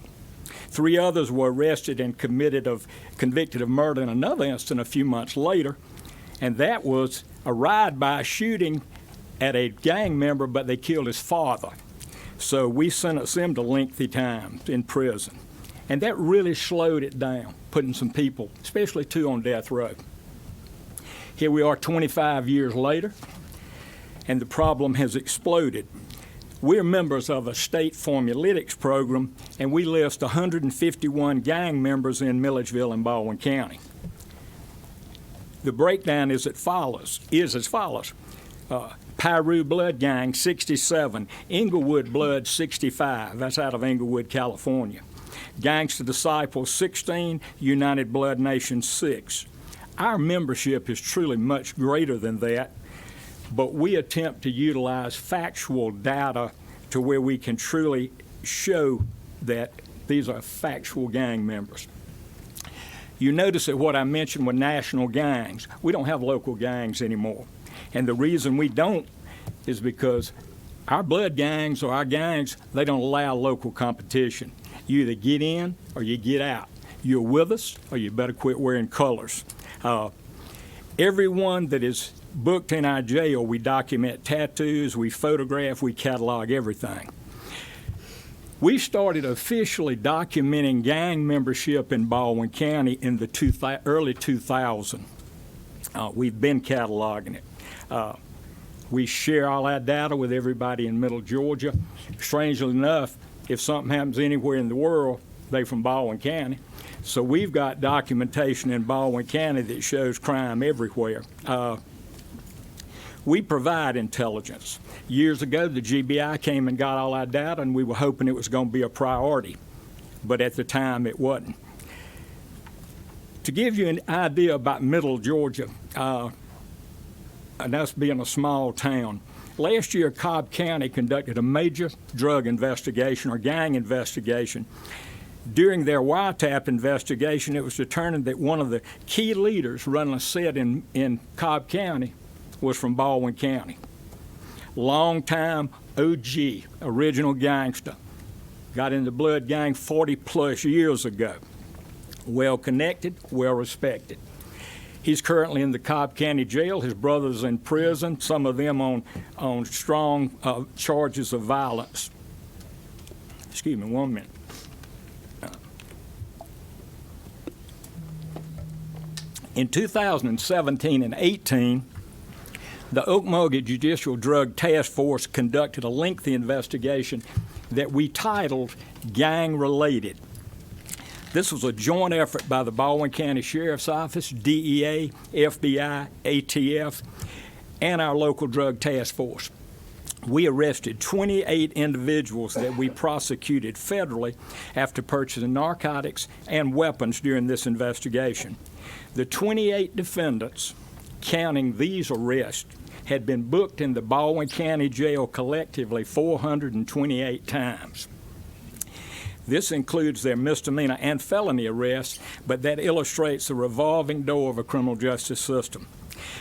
3 others were arrested and convicted of murder in another incident a few months later, and that was a ride-by shooting at a gang member, but they killed his father. So we sentenced them to lengthy times in prison. And that really slowed it down, putting some people, especially 2, on death row. Here we are 25 years later, and the problem has exploded. We're members of a state formulitics program, and we list 151 gang members in Milledgeville and Baldwin County. The breakdown is as follows. Piru Blood Gang, 67. Inglewood Blood, 65. That's out of Inglewood, California. Gangster Disciples, 16. United Blood Nation, 6. Our membership is truly much greater than that, but we attempt to utilize factual data to where we can truly show that these are factual gang members. You notice that what I mentioned were national gangs. We don't have local gangs anymore. And the reason we don't is because our blood gangs or our gangs, they don't allow local competition. You either get in or you get out. You're with us or you better quit wearing colors. Everyone that is booked in our jail, we document tattoos, we photograph, we catalog everything. We started officially documenting gang membership in Baldwin County in the early 2000s. We've been cataloging it. We share all that data with everybody in Middle Georgia. Strangely enough, if something happens anywhere in the world, they're from Baldwin County. So we've got documentation in Baldwin County that shows crime everywhere. We provide intelligence. Years ago, the GBI came and got all our data, and we were hoping it was going to be a priority. But at the time, it wasn't. To give you an idea about Middle Georgia, and us being a small town, last year, Cobb County conducted a major drug investigation or gang investigation. During their wiretap investigation, it was determined that one of the key leaders running a set in Cobb County was from Baldwin County. Long-time OG, original gangster. Got in the blood gang 40-plus years ago. Well-connected, well-respected. He's currently in the Cobb County Jail. His brother's in prison, some of them on strong charges of violence. Excuse me 1 minute. In 2017 and 18, the Okmulgee Judicial Drug Task Force conducted a lengthy investigation that we titled Gang Related. This was a joint effort by the Baldwin County Sheriff's Office, DEA, FBI, ATF, and our local drug task force. We arrested 28 individuals that we prosecuted federally after purchasing narcotics and weapons during this investigation. The 28 defendants, counting these arrests, had been booked in the Baldwin County Jail collectively 428 times. This includes their misdemeanor and felony arrests, but that illustrates the revolving door of a criminal justice system.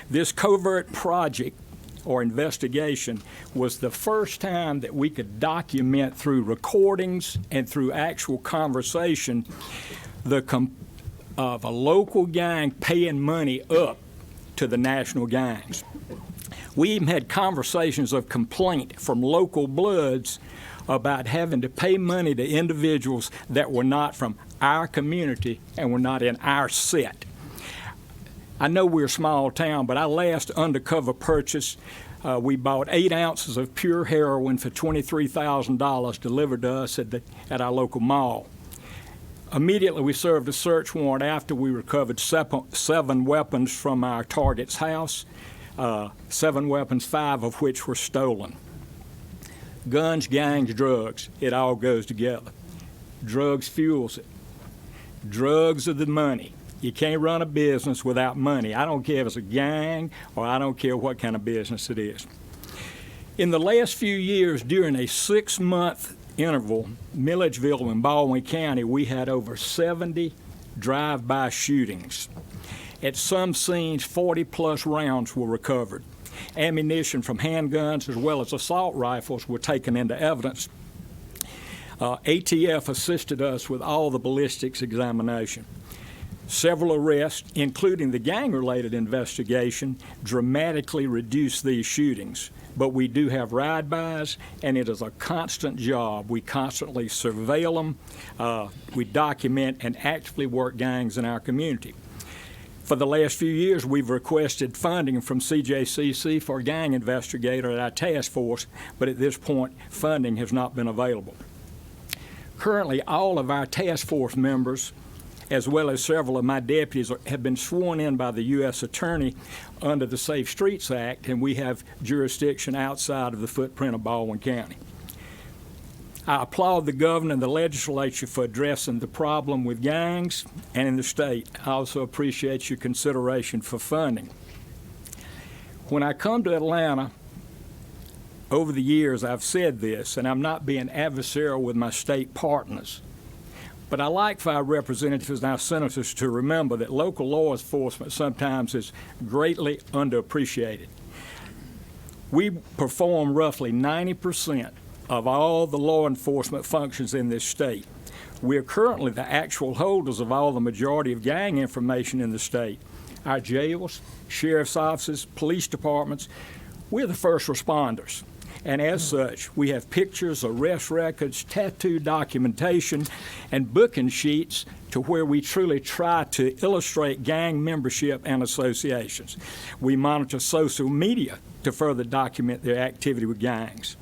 This covert project or investigation was the first time that we could document through recordings and through actual conversation of a local gang paying money up to the national gangs. We even had conversations of complaint from local bloods about having to pay money to individuals that were not from our community and were not in our set. I know we're a small town, but our last undercover purchase, we bought 8 ounces of pure heroin for $23,000 delivered to us at our local mall. Immediately, we served a search warrant after we recovered 7 weapons from our target's house, 7 weapons, 5 of which were stolen. Guns, gangs, drugs, it all goes together. Drugs fuels it. Drugs are the money. You can't run a business without money. I don't care if it's a gang or I don't care what kind of business it is. In the last few years, during a 6-month interval, Milledgeville and Baldwin County, we had over 70 drive-by shootings. At some scenes, 40-plus rounds were recovered. Ammunition from handguns as well as assault rifles were taken into evidence. ATF assisted us with all the ballistics examination. Several arrests, including the gang-related investigation, dramatically reduced these shootings. But we do have ride-bys, and it is a constant job. We constantly surveil them, we document and actively work gangs in our community. For the last few years, we've requested funding from CJCC for a gang investigator at our task force, but at this point, funding has not been available. Currently, all of our task force members, as well as several of my deputies, have been sworn in by the U.S. Attorney under the Safe Streets Act, and we have jurisdiction outside of the footprint of Baldwin County. I applaud the governor and the legislature for addressing the problem with gangs and in the state. I also appreciate your consideration for funding. When I come to Atlanta, over the years I've said this, and I'm not being adversarial with my state partners, but I like for our representatives and our senators to remember that local law enforcement sometimes is greatly underappreciated. We perform roughly 90% of all the law enforcement functions in this state. We are currently the actual holders of all the majority of gang information in the state. Our jails, sheriff's offices, police departments, we're the first responders. And as such, we have pictures, arrest records, tattoo documentation, and booking sheets to where we truly try to illustrate gang membership and associations. We monitor social media to further document their activity with gangs.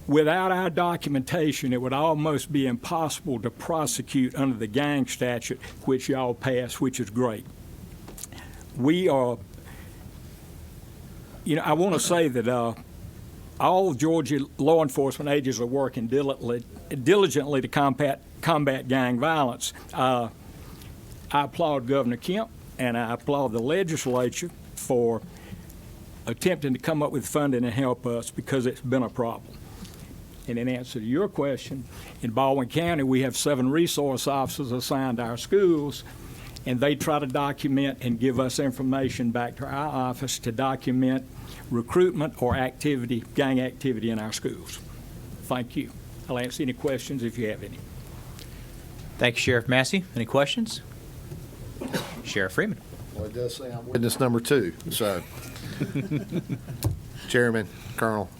Without our documentation, it would almost be impossible to prosecute under the gang statute, which y'all passed, which is great. We are, I want to say that all Georgia law enforcement agencies are working diligently to combat gang violence. I applaud Governor Kemp and I applaud the legislature for attempting to come up with funding and help us because it's been a problem. And in answer to your question, in Baldwin County, we have 7 resource officers assigned to our schools, and they try to document and give us information back to our office to document recruitment or activity, gang activity in our schools. Thank you. I'll answer any questions if you have any. Thank you, Sheriff Massey. Any questions? Sheriff Freeman. Well, it does say I'm witness number 2, so. Chairman, Colonel,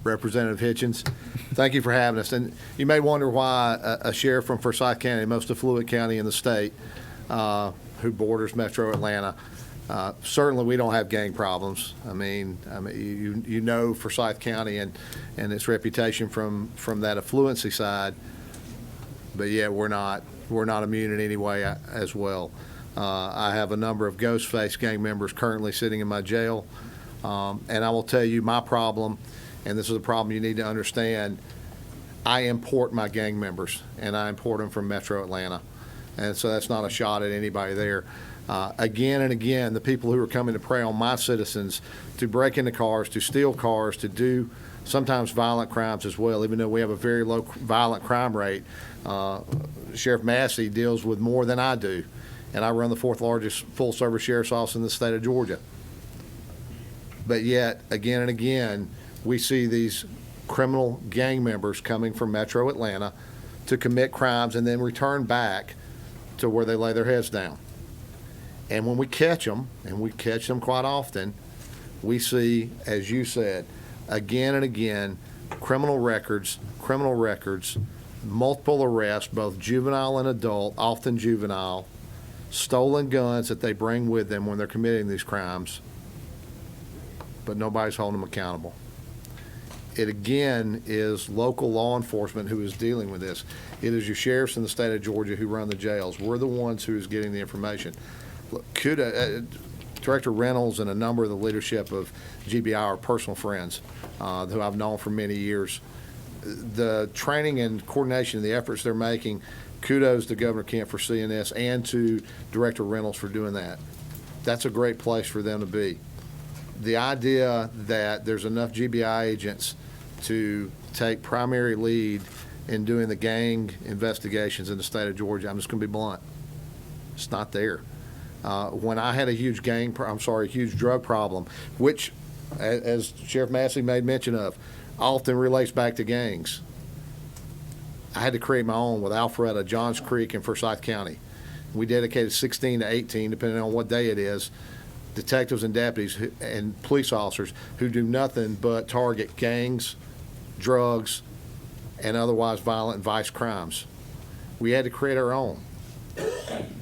Representative Hitchens, thank you for having us. And you may wonder why a sheriff from Forsyth County, the most affluent county in the state, who borders Metro Atlanta, certainly we don't have gang problems. I mean, you know Forsyth County and its reputation from that affluency side, but yeah, we're not immune in any way as well. I have a number of ghost-faced gang members currently sitting in my jail, and I will tell you my problem. And this is a problem you need to understand. I import my gang members, and I import them from Metro Atlanta. And so that's not a shot at anybody there. Again and again, the people who are coming to prey on my citizens to break into cars, to steal cars, to do sometimes violent crimes as well, even though we have a very low violent crime rate. Sheriff Massey deals with more than I do, and I run the 4th largest full-service sheriff's office in the state of Georgia. But yet, again and again, we see these criminal gang members coming from Metro Atlanta to commit crimes and then return back to where they lay their heads down. And when we catch them, and we catch them quite often, we see, as you said, again and again, criminal records, multiple arrests, both juvenile and adult, often juvenile, stolen guns that they bring with them when they're committing these crimes, but nobody's holding them accountable. It again is local law enforcement who is dealing with this. It is your sheriffs in the state of Georgia who run the jails. We're the ones who is getting the information. Look, Director Reynolds and a number of the leadership of GBI are personal friends who I've known for many years. The training and coordination of the efforts they're making, kudos to Governor Kemp for seeing this and to Director Reynolds for doing that. That's a great place for them to be. The idea that there's enough GBI agents to take primary lead in doing the gang investigations in the state of Georgia. I'm just going to be blunt. It's not there. When I had a huge huge drug problem, which, as Sheriff Massey made mention of, often relates back to gangs, I had to create my own with Alpharetta, Johns Creek, and Forsyth County. We dedicated 16 to 18, depending on what day it is, detectives and deputies and police officers who do nothing but target gangs, drugs, and otherwise violent and vice crimes. We had to create our own.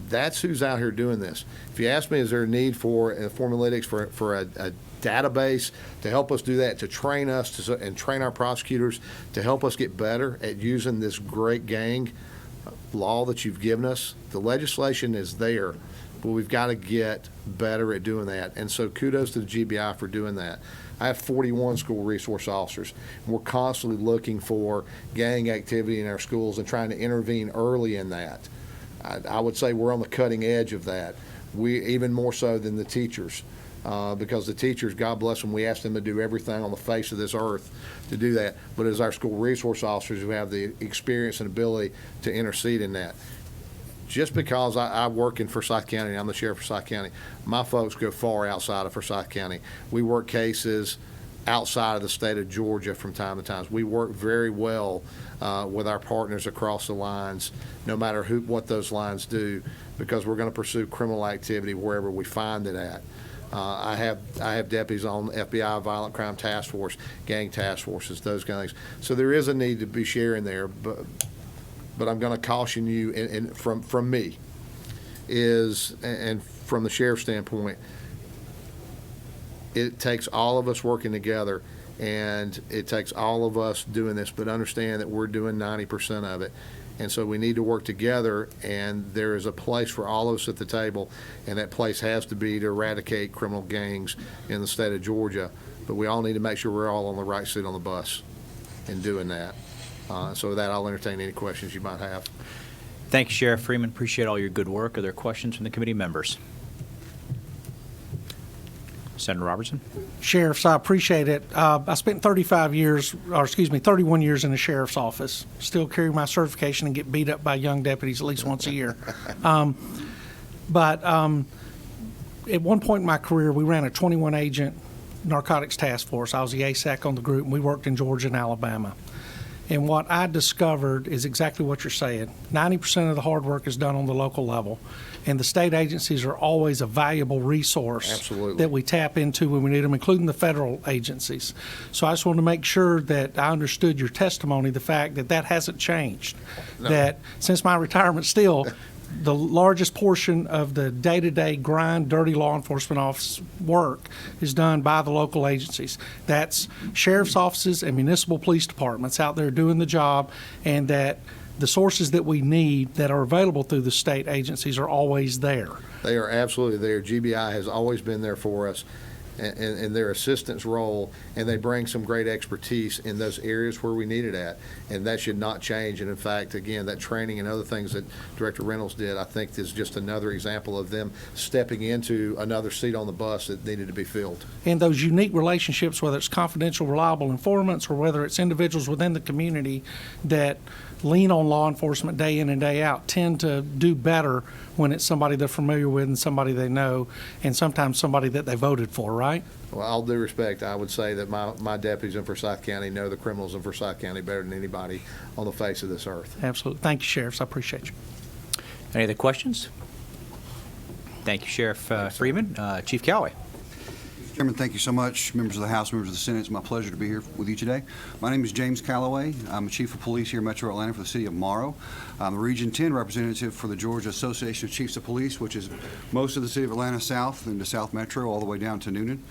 That's who's out here doing this. If you ask me, is there a need for Formulalytics for a database to help us do that, to train us and train our prosecutors to help us get better at using this great gang law that you've given us? The legislation is there, but we've got to get better at doing that. And so kudos to the GBI for doing that. I have 41 school resource officers, and we're constantly looking for gang activity in our schools and trying to intervene early in that. I would say we're on the cutting edge of that. We even more so than the teachers, because the teachers, God bless them, we ask them to do everything on the face of this earth to do that. But it's our school resource officers who have the experience and ability to intercede in that. Just because I work in Forsyth County and I'm the sheriff of Forsyth County, my folks go far outside of Forsyth County. We work cases outside of the state of Georgia from time to time. We work very well with our partners across the lines, no matter what those lines do, because we're going to pursue criminal activity wherever we find it at. I have deputies on FBI Violent Crime Task Force, gang task forces, those kind of things. So there is a need to be sharing there, but I'm going to caution you, and from me, and from the sheriff's standpoint, it takes all of us working together, and it takes all of us doing this, but understand that we're doing 90% of it. And so we need to work together, and there is a place for all of us at the table, and that place has to be to eradicate criminal gangs in the state of Georgia. But we all need to make sure we're all on the right seat on the bus in doing that. So with that, I'll entertain any questions you might have. Thank you, Sheriff Freeman. Appreciate all your good work. Are there questions from the committee members? Senator Robertson. Sheriffs, I appreciate it. I spent 31 years in the sheriff's office. Still carry my certification and get beat up by young deputies at least once a year. But at one point in my career, we ran a 21-agent narcotics task force. I was the ASAC on the group, and we worked in Georgia and Alabama. And what I discovered is exactly what you're saying. 90% of the hard work is done on the local level, and the state agencies are always a valuable resource Absolutely. that we tap into when we need them, including the federal agencies. So I just wanted to make sure that I understood your testimony, the fact that that hasn't changed, No. that since my retirement still, the largest portion of the day-to-day grind, dirty law enforcement office work is done by the local agencies. That's sheriff's offices and municipal police departments out there doing the job, and that the sources that we need that are available through the state agencies are always there. They are absolutely there. GBI has always been there for us in their assistance role, and they bring some great expertise in those areas where we need it at, and that should not change. And in fact, again, that training and other things that Director Reynolds did, I think is just another example of them stepping into another seat on the bus that needed to be filled. And those unique relationships, whether it's confidential, reliable informants, or whether it's individuals within the community that lean on law enforcement day in and day out, tend to do better when it's somebody they're familiar with and somebody they know, and sometimes somebody that they voted for, right? Well, all due respect, I would say that my deputies in Forsyth County know the criminals in Forsyth County better than anybody on the face of this earth. Absolutely. Thank you, Sheriffs. I appreciate you. Any other questions? Thank you, Sheriff Freeman. Chief Calloway. Chairman, thank you so much. Members of the House, members of the Senate, it's my pleasure to be here with you today. My name is James Calloway. I'm Chief of Police here in Metro Atlanta for the City of Morrow. I'm the Region 10 representative for the Georgia Association of Chiefs of Police, which is most of the City of Atlanta South and the South Metro all the way down to Noonan.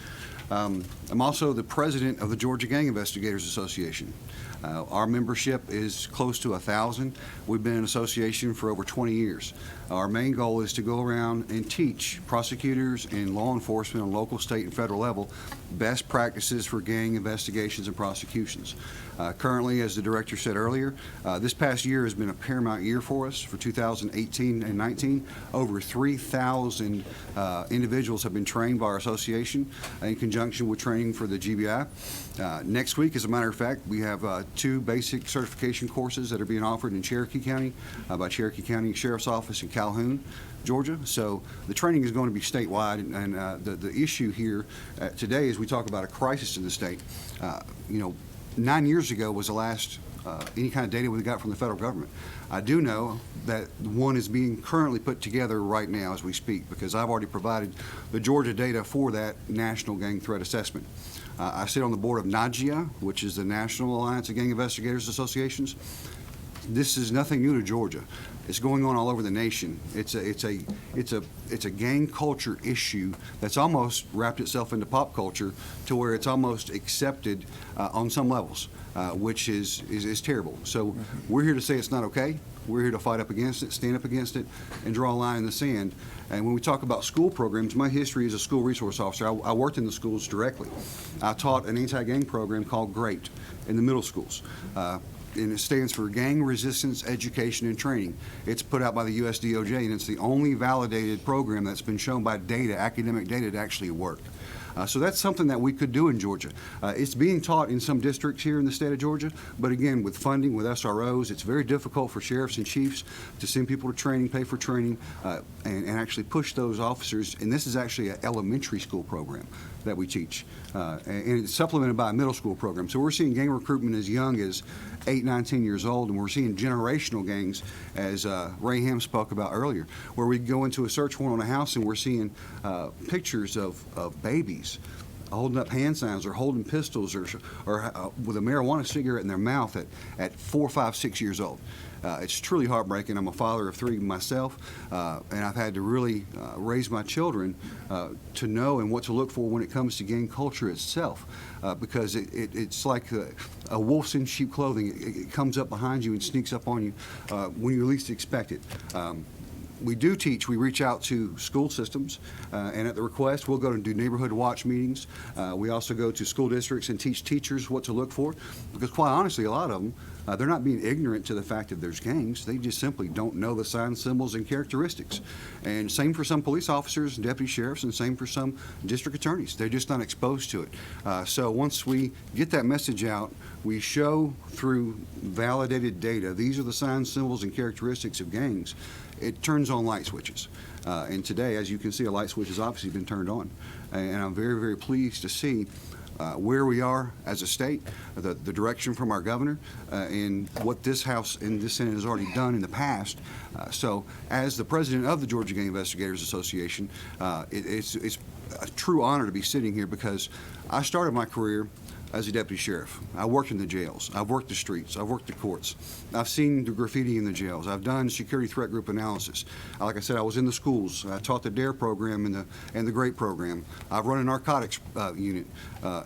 I'm also the president of the Georgia Gang Investigators Association. Our membership is close to 1,000. We've been in association for over 20 years. Our main goal is to go around and teach prosecutors and law enforcement on local, state, and federal level best practices for gang investigations and prosecutions. Currently, as the director said earlier, this past year has been a paramount year for us. For 2018 and 19, over 3,000 individuals have been trained by our association in conjunction with training for the GBI. Next week, as a matter of fact, we have 2 basic certification courses that are being offered in Cherokee County by Cherokee County Sheriff's Office in Calhoun, Georgia. So the training is going to be statewide, and the issue here today is we talk about a crisis in the state. 9 years ago was the last any kind of data we got from the federal government. I do know that one is being currently put together right now as we speak, because I've already provided the Georgia data for that National Gang Threat Assessment. I sit on the board of NAGIA, which is the National Alliance of Gang Investigators Associations. This is nothing new to Georgia. It's going on all over the nation. It's a gang culture issue that's almost wrapped itself into pop culture to where it's almost accepted on some levels, which is terrible. So we're here to say it's not okay. We're here to fight up against it, stand up against it, and draw a line in the sand. And when we talk about school programs, my history as a school resource officer, I worked in the schools directly. I taught an anti-gang program called GREAT in the middle schools. And it stands for Gang Resistance Education and Training. It's put out by the US DOJ, and it's the only validated program that's been shown by data, academic data, to actually work. So that's something that we could do in Georgia. It's being taught in some districts here in the state of Georgia, but again, with funding, with SROs, it's very difficult for sheriffs and chiefs to send people to training, pay for training, and actually push those officers. And this is actually an elementary school program that we teach, and it's supplemented by a middle school program. So we're seeing gang recruitment as young as 8, 9, 10 years old, and we're seeing generational gangs, as Ray Ham spoke about earlier, where we go into a search warrant on a house and we're seeing pictures of babies holding up hand signs or holding pistols or with a marijuana cigarette in their mouth at 4, 5, 6 years old. It's truly heartbreaking. I'm a father of 3 myself, and I've had to really raise my children to know and what to look for when it comes to gang culture itself, because it's like a wolf's in sheep clothing. It comes up behind you and sneaks up on you when you least expect it. We do teach. We reach out to school systems, and at the request, we'll go and do neighborhood watch meetings. We also go to school districts and teach teachers what to look for, because quite honestly, a lot of them, they're not being ignorant to the fact that there's gangs. They just simply don't know the signs, symbols, and characteristics. And same for some police officers and deputy sheriffs, and same for some district attorneys. They're just not exposed to it. So once we get that message out, we show through validated data, these are the signs, symbols, and characteristics of gangs. It turns on light switches. And today, as you can see, a light switch has obviously been turned on. And I'm very, very pleased to see where we are as a state, the direction from our governor, and what this House and this Senate has already done in the past. So as the president of the Georgia Gang Investigators Association, it's a true honor to be sitting here, because I started my career as a deputy sheriff. I worked in the jails. I've worked the streets. I've worked the courts. I've seen the graffiti in the jails. I've done security threat group analysis. Like I said, I was in the schools. I taught the DARE program and the GREAT program. I've run a narcotics unit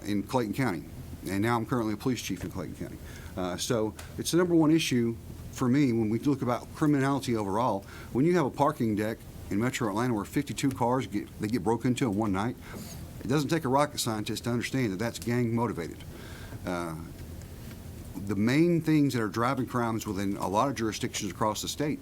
in Clayton County, and now I'm currently a police chief in Clayton County. So it's the #1 issue for me when we look about criminality overall. When you have a parking deck in Metro Atlanta where 52 cars get broken into in one night, it doesn't take a rocket scientist to understand that that's gang motivated. The main things that are driving crimes within a lot of jurisdictions across the state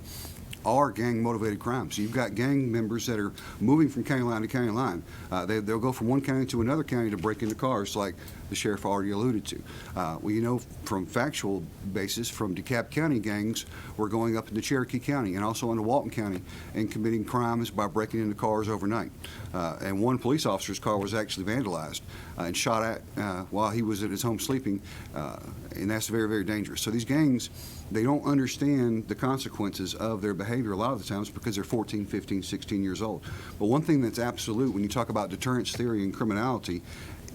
are gang motivated crimes. You've got gang members that are moving from county line to county line. They'll go from one county to another county to break into cars, like the sheriff already alluded to. Well, you know, from factual basis, from DeKalb County gangs, we're going up into Cherokee County and also into Walton County and committing crimes by breaking into cars overnight. And one police officer's car was actually vandalized and shot at while he was at his home sleeping, and that's very, very dangerous. So these gangs, they don't understand the consequences of their behavior a lot of the times because they're 14, 15, 16 years old. But one thing that's absolute when you talk about deterrence theory and criminality,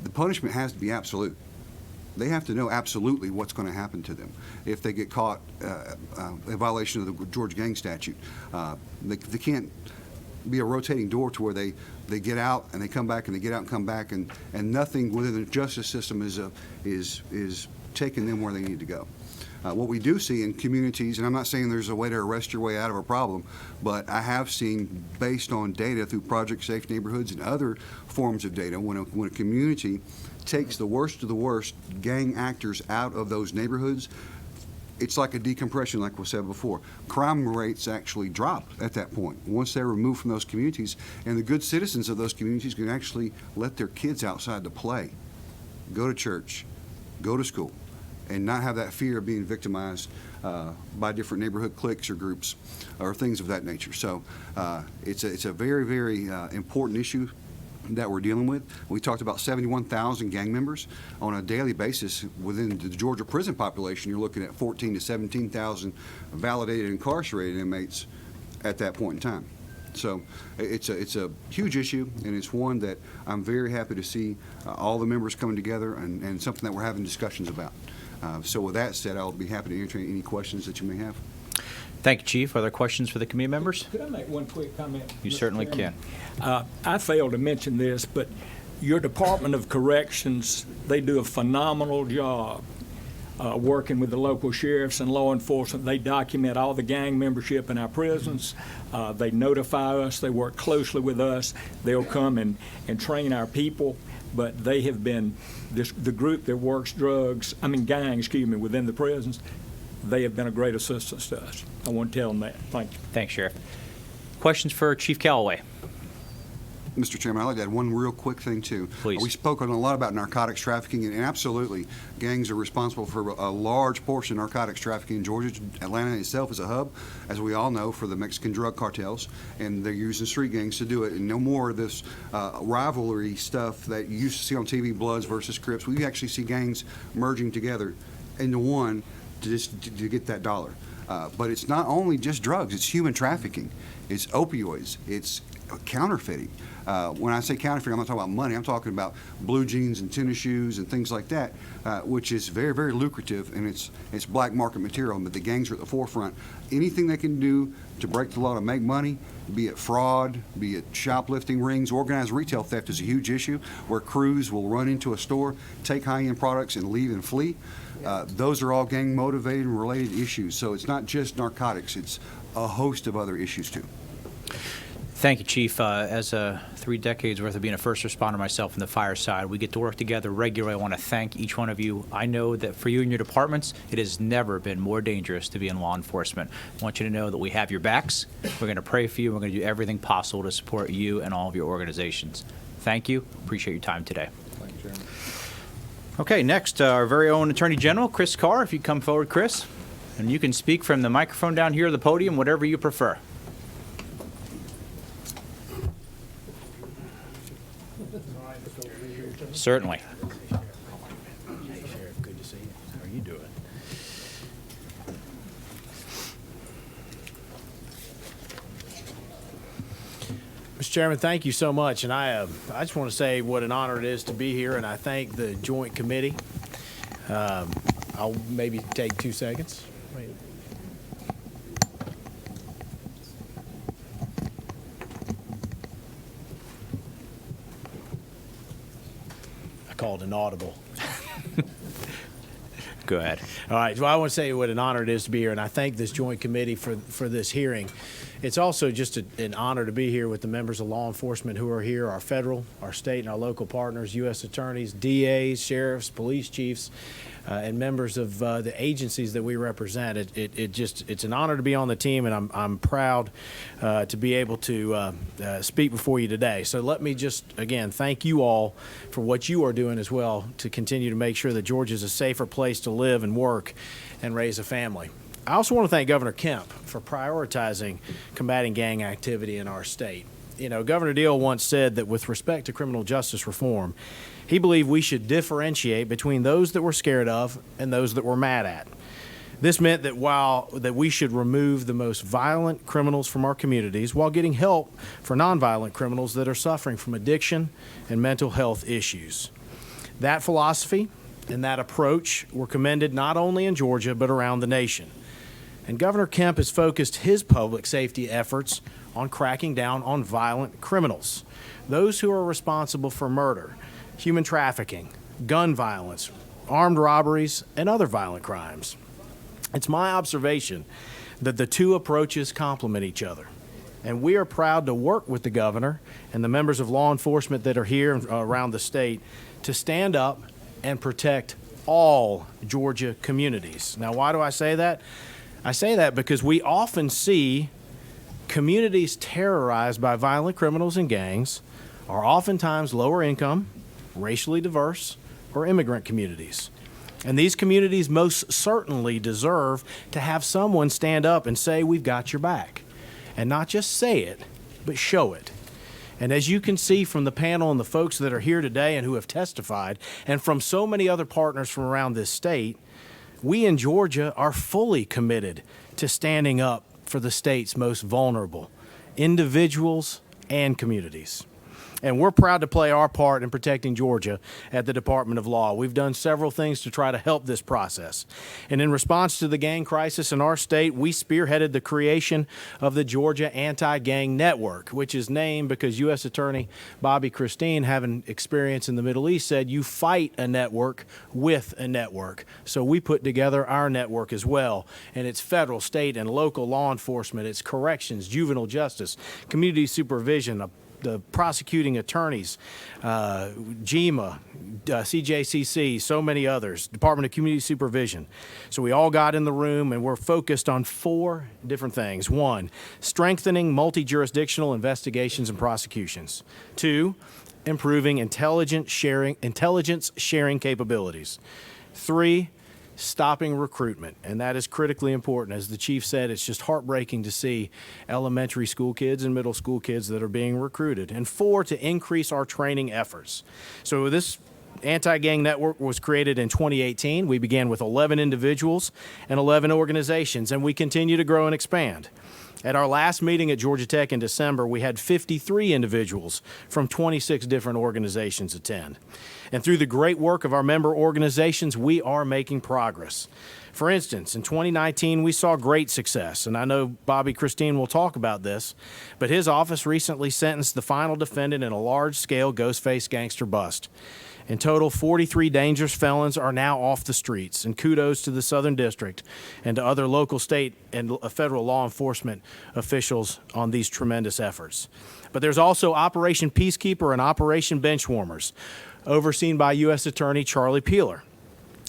the punishment has to be absolute. They have to know absolutely what's going to happen to them if they get caught in violation of the Georgia Gang Statute. They can't be a rotating door to where they get out and they come back and they get out and come back, and nothing within the justice system is taking them where they need to go. What we do see in communities, and I'm not saying there's a way to arrest your way out of a problem, but I have seen, based on data through Project Safe Neighborhoods and other forms of data, when a community takes the worst of the worst gang actors out of those neighborhoods, it's like a decompression, like we said before. Crime rates actually drop at that point once they're removed from those communities, and the good citizens of those communities can actually let their kids outside to play, go to church, go to school, and not have that fear of being victimized by different neighborhood cliques or groups or things of that nature. So it's a very, very important issue that we're dealing with. We talked about 71,000 gang members on a daily basis within the Georgia prison population. You're looking at 14 to 17,000 validated incarcerated inmates at that point in time. So it's a huge issue, and it's one that I'm very happy to see all the members coming together and something that we're having discussions about. So with that said, I'll be happy to answer any questions that you may have. Thank you, Chief. Are there questions for the committee members? Could I make one quick comment? You Mr. certainly Chairman? can. I failed to mention this, but your Department of Corrections, they do a phenomenal job working with the local sheriffs and law enforcement. They document all the gang membership in our prisons. They notify us. They work closely with us. They'll come and train our people. But they have been, the group that works gangs, within the prisons, they have been a great assistance to us. I want to tell them that. Thank you. Thanks, Sheriff. Questions for Chief Calloway? Mr. Chairman, I'd like to add one real quick thing, too. Please. We spoke a lot about narcotics trafficking, and absolutely, gangs are responsible for a large portion of narcotics trafficking in Georgia. Atlanta itself is a hub, as we all know, for the Mexican drug cartels, and they're using street gangs to do it. And no more of this rivalry stuff that you used to see on TV, Bloods versus Crips. We actually see gangs merging together into one to get that dollar. But it's not only just drugs, it's human trafficking, it's opioids, it's counterfeiting. When I say counterfeiting, I'm not talking about money, I'm talking about blue jeans and tennis shoes and things like that, which is very, very lucrative, and it's black market material, but the gangs are at the forefront. Anything they can do to break the law to make money, be it fraud, be it shoplifting rings, organized retail theft is a huge issue, where crews will run into a store, take high-end products, and leave and flee. Those are all gang-motivated and related issues. So it's not just narcotics, it's a host of other issues, too. Thank you, Chief. As 3 decades worth of being a first responder myself on the fire side, we get to work together regularly. I want to thank each one of you. I know that for you and your departments, it has never been more dangerous to be in law enforcement. I want you to know that we have your backs. We're going to pray for you. We're going to do everything possible to support you and all of your organizations. Thank you. Appreciate your time today. Thank you, Chairman. Okay, next, our very own Attorney General, Chris Carr. If you come forward, Chris. And you can speak from the microphone down here at the podium, whatever you prefer. Certainly. Hey, Sheriff, good to see you. How are you doing? Mr. Chairman, thank you so much. And I just want to say what an honor it is to be here, and I thank the Joint Committee. I'll maybe take 2 seconds. Wait. I called an audible. Go ahead. All right. Well, I want to say what an honor it is to be here, and I thank this Joint Committee for this hearing. It's also just an honor to be here with the members of law enforcement who are here, our federal, our state, and our local partners, U.S. attorneys, DAs, sheriffs, police chiefs, and members of the agencies that we represent. It's an honor to be on the team, and I'm proud to be able to speak before you today. So let me just, again, thank you all for what you are doing as well to continue to make sure that Georgia is a safer place to live and work and raise a family. I also want to thank Governor Kemp for prioritizing combating gang activity in our state. You know, Governor Deal once said that with respect to criminal justice reform, he believed we should differentiate between those that we're scared of and those that we're mad at. This meant that that we should remove the most violent criminals from our communities while getting help for nonviolent criminals that are suffering from addiction and mental health issues. That philosophy and that approach were commended not only in Georgia but around the nation. And Governor Kemp has focused his public safety efforts on cracking down on violent criminals, those who are responsible for murder, human trafficking, gun violence, armed robberies, and other violent crimes. It's my observation that the two approaches complement each other, and we are proud to work with the governor and the members of law enforcement that are here around the state to stand up and protect all Georgia communities. Now, why do I say that? I say that because we often see communities terrorized by violent criminals and gangs are oftentimes lower income, racially diverse, or immigrant communities. And these communities most certainly deserve to have someone stand up and say, we've got your back. And not just say it, but show it. And as you can see from the panel and the folks that are here today and who have testified, and from so many other partners from around this state, we in Georgia are fully committed to standing up for the state's most vulnerable individuals and communities. And we're proud to play our part in protecting Georgia at the Department of Law. We've done several things to try to help this process. And in response to the gang crisis in our state, we spearheaded the creation of the Georgia Anti-Gang Network, which is named because U.S. Attorney Bobby Christine, having experience in the Middle East, said you fight a network with a network. So we put together our network as well. And it's federal, state, and local law enforcement. It's corrections, juvenile justice, community supervision, the prosecuting attorneys, GEMA, CJCC, so many others, Department of Community Supervision. So we all got in the room and we're focused on 4 different things. 1, strengthening multi-jurisdictional investigations and prosecutions. 2, improving intelligence sharing capabilities. 3, stopping recruitment, and that is critically important. As the chief said, it's just heartbreaking to see elementary school kids and middle school kids that are being recruited. And 4, to increase our training efforts. So this Anti-Gang Network was created in 2018. We began with 11 individuals and 11 organizations, and we continue to grow and expand. At our last meeting at Georgia Tech in December, we had 53 individuals from 26 different organizations attend. And through the great work of our member organizations, we are making progress. For instance, in 2019, we saw great success, and I know Bobby Christine will talk about this, but his office recently sentenced the final defendant in a large-scale Ghostface gangster bust. In total, 43 dangerous felons are now off the streets, and kudos to the Southern District and to other local, state, and federal law enforcement officials on these tremendous efforts. But there's also Operation Peacekeeper and Operation Benchwarmers, overseen by U.S. Attorney Charlie Peeler.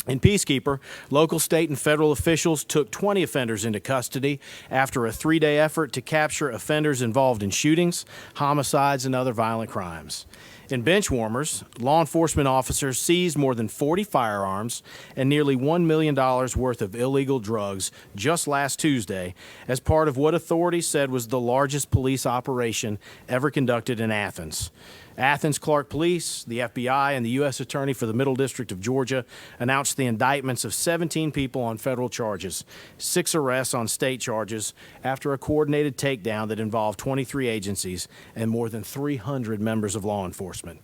In Peacekeeper, local, state, and federal officials took 20 offenders into custody after a 3-day effort to capture offenders involved in shootings, homicides, and other violent crimes. In Benchwarmers, law enforcement officers seized more than 40 firearms and nearly $1 million worth of illegal drugs just last Tuesday as part of what authorities said was the largest police operation ever conducted in Athens. Athens Clark Police, the FBI, and the U.S. Attorney for the Middle District of Georgia announced the indictments of 17 people on federal charges, 6 arrests on state charges after a coordinated takedown that involved 23 agencies and more than 300 members of law enforcement.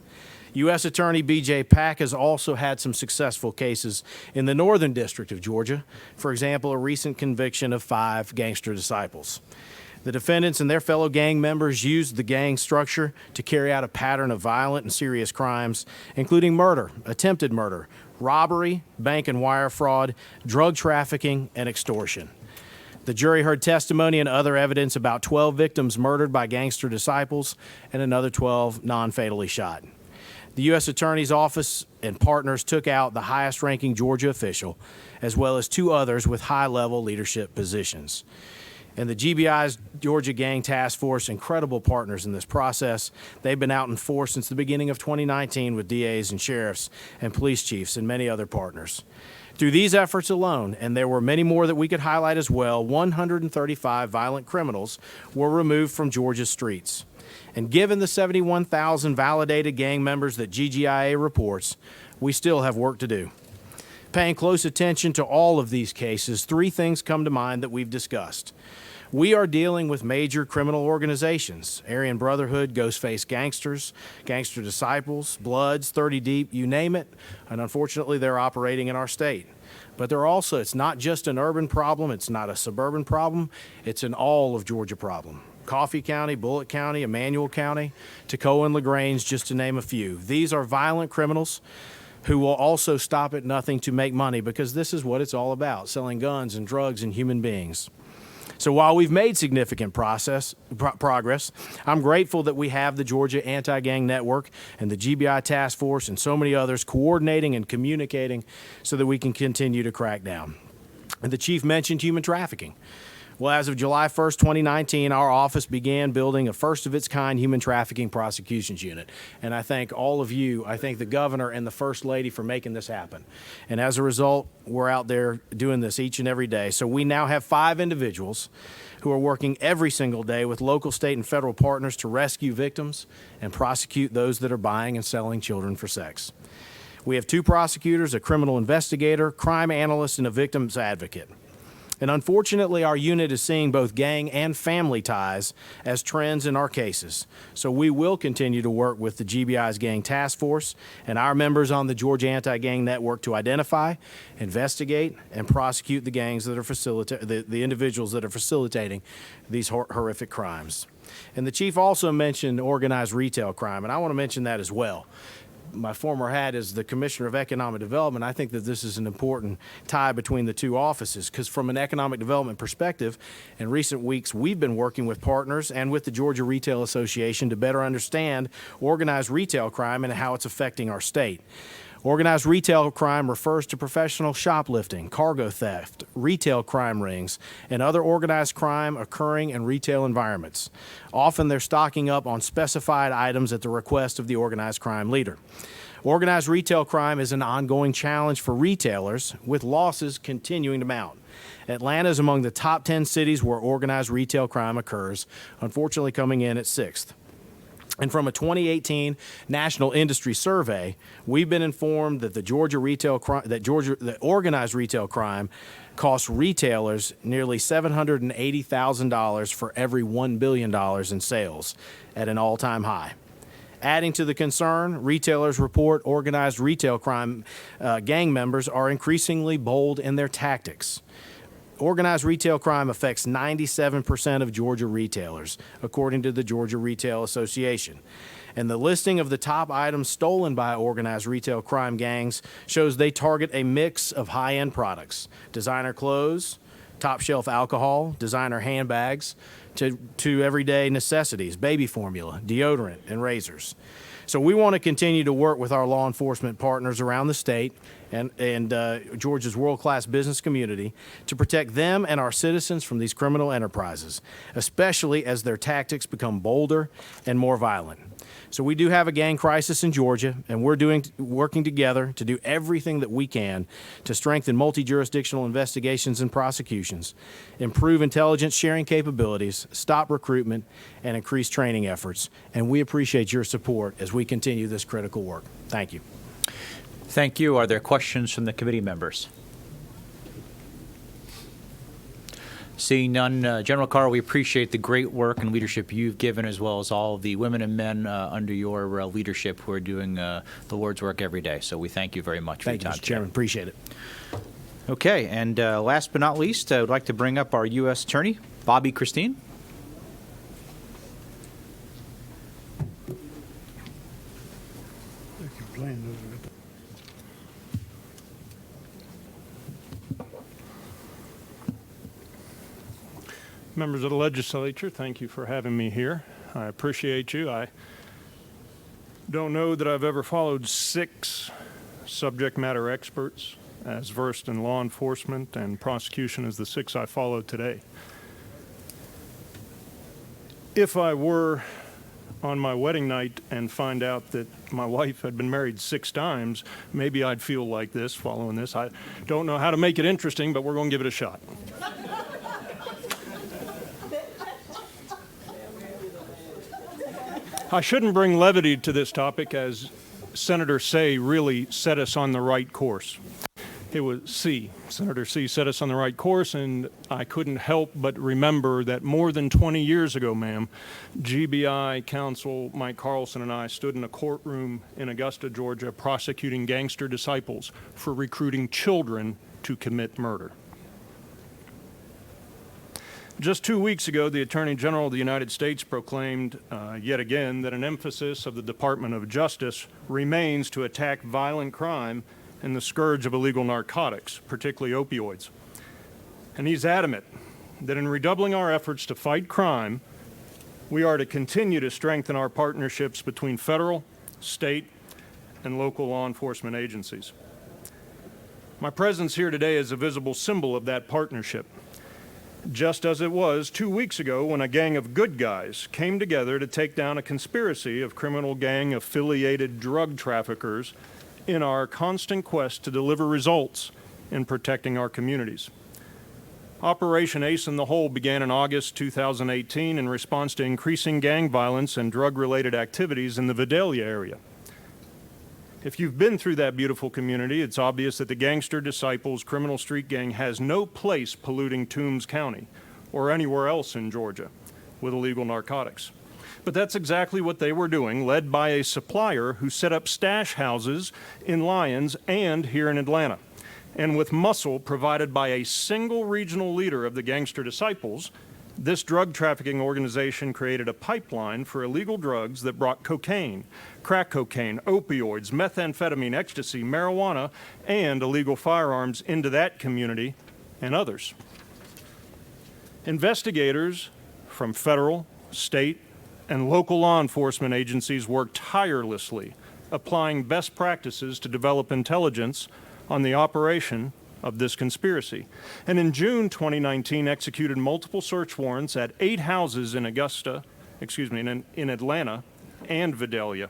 U.S. Attorney B.J. Pack has also had some successful cases in the Northern District of Georgia. For example, a recent conviction of 5 gangster disciples. The defendants and their fellow gang members used the gang structure to carry out a pattern of violent and serious crimes, including murder, attempted murder, robbery, bank and wire fraud, drug trafficking, and extortion. The jury heard testimony and other evidence about 12 victims murdered by gangster disciples and another 12 non-fatally shot. The U.S. Attorney's Office and partners took out the highest-ranking Georgia official, as well as 2 others with high-level leadership positions. And the GBI's Georgia Gang Task Force, incredible partners in this process. They've been out in force since the beginning of 2019 with DAs and sheriffs and police chiefs and many other partners. Through these efforts alone, and there were many more that we could highlight as well, 135 violent criminals were removed from Georgia's streets. And given the 71,000 validated gang members that GGIA reports, we still have work to do. Paying close attention to all of these cases, 3 things come to mind that we've discussed. We are dealing with major criminal organizations, Aryan Brotherhood, Ghostface Gangsters, Gangster Disciples, Bloods, 30 Deep, you name it, and unfortunately they're operating in our state. But they're also, it's not just an urban problem, it's not a suburban problem, it's an all of Georgia problem. Coffee County, Bullitt County, Emmanuel County, Toccoa and LaGrange, just to name a few. These are violent criminals who will also stop at nothing to make money, because this is what it's all about, selling guns and drugs and human beings. So while we've made significant progress, I'm grateful that we have the Georgia Anti-Gang Network and the GBI Task Force and so many others coordinating and communicating so that we can continue to crack down. And the chief mentioned human trafficking. Well, as of July 1st, 2019, our office began building a first-of-its-kind human trafficking prosecutions unit. And I thank all of you, I thank the governor and the First Lady for making this happen. And as a result, we're out there doing this each and every day. So we now have 5 individuals who are working every single day with local, state, and federal partners to rescue victims and prosecute those that are buying and selling children for sex. We have 2 prosecutors, a criminal investigator, crime analyst, and a victim's advocate. And unfortunately, our unit is seeing both gang and family ties as trends in our cases. So we will continue to work with the GBI's Gang Task Force and our members on the Georgia Anti-Gang Network to identify, investigate, and prosecute the gangs that are the individuals that are facilitating these horrific crimes. And the chief also mentioned organized retail crime, and I want to mention that as well. My former hat is the Commissioner of Economic Development. I think that this is an important tie between the 2 offices because from an economic development perspective, in recent weeks, we've been working with partners and with the Georgia Retail Association to better understand organized retail crime and how it's affecting our state. Organized retail crime refers to professional shoplifting, cargo theft, retail crime rings, and other organized crime occurring in retail environments. Often they're stocking up on specified items at the request of the organized crime leader. Organized retail crime is an ongoing challenge for retailers, with losses continuing to mount. Atlanta is among the top 10 cities where organized retail crime occurs, unfortunately coming in at 6th. And from a 2018 National Industry Survey, we've been informed that the organized retail crime costs retailers nearly $780,000 for every $1 billion in sales, at an all-time high. Adding to the concern, retailers report organized retail crime gang members are increasingly bold in their tactics. Organized retail crime affects 97% of Georgia retailers, according to the Georgia Retail Association. And the listing of the top items stolen by organized retail crime gangs shows they target a mix of high-end products, designer clothes, top-shelf alcohol, designer handbags, to everyday necessities, baby formula, deodorant, and razors. So we want to continue to work with our law enforcement partners around the state and Georgia's world-class business community to protect them and our citizens from these criminal enterprises, especially as their tactics become bolder and more violent. So we do have a gang crisis in Georgia, and we're working together to do everything that we can to strengthen multi-jurisdictional investigations and prosecutions, improve intelligence sharing capabilities, stop recruitment, and increase training efforts. And we appreciate your support as we continue this critical work. Thank you. Thank you. Are there questions from the committee members? Seeing none, General Carr, we appreciate the great work and leadership you've given, as well as all of the women and men under your leadership who are doing the Lord's work every day. So we thank you very much for your time. Thank you, Mr. Chairman. Appreciate it. Okay, and last but not least, I would like to bring up our U.S. Attorney, Bobby Christine. Members of the legislature, thank you for having me here. I appreciate you. I don't know that I've ever followed 6 subject matter experts as versed in law enforcement and prosecution as the 6 I followed today. If I were on my wedding night and find out that my wife had been married 6 times, maybe I'd feel like this following this. I don't know how to make it interesting, but we're going to give it a shot. I shouldn't bring levity to this topic, as Senator Say really set us on the right course. It was Senator C set us on the right course, and I couldn't help but remember that more than 20 years ago, ma'am, GBI counsel Mike Carlson and I stood in a courtroom in Augusta, Georgia, prosecuting gangster disciples for recruiting children to commit murder. Just 2 weeks ago, the Attorney General of the United States proclaimed yet again that an emphasis of the Department of Justice remains to attack violent crime and the scourge of illegal narcotics, particularly opioids. And he's adamant that in redoubling our efforts to fight crime, we are to continue to strengthen our partnerships between federal, state, and local law enforcement agencies. My presence here today is a visible symbol of that partnership. just as it was 2 weeks ago when a gang of good guys came together to take down a conspiracy of criminal gang-affiliated drug traffickers in our constant quest to deliver results in protecting our communities. Operation Ace in the Hole began in August 2018 in response to increasing gang violence and drug-related activities in the Vidalia area. If you've been through that beautiful community, it's obvious that the Gangster Disciples criminal street gang has no place polluting Toombs County or anywhere else in Georgia with illegal narcotics. But that's exactly what they were doing, led by a supplier who set up stash houses in Lyons and here in Atlanta. And with muscle provided by a single regional leader of the Gangster Disciples, this drug trafficking organization created a pipeline for illegal drugs that brought cocaine, crack cocaine, opioids, methamphetamine, ecstasy, marijuana, and illegal firearms into that community and others. Investigators from federal, state, and local law enforcement agencies worked tirelessly, applying best practices to develop intelligence on the operation of this conspiracy. And in June 2019, executed multiple search warrants at 8 houses in in Atlanta and Vidalia,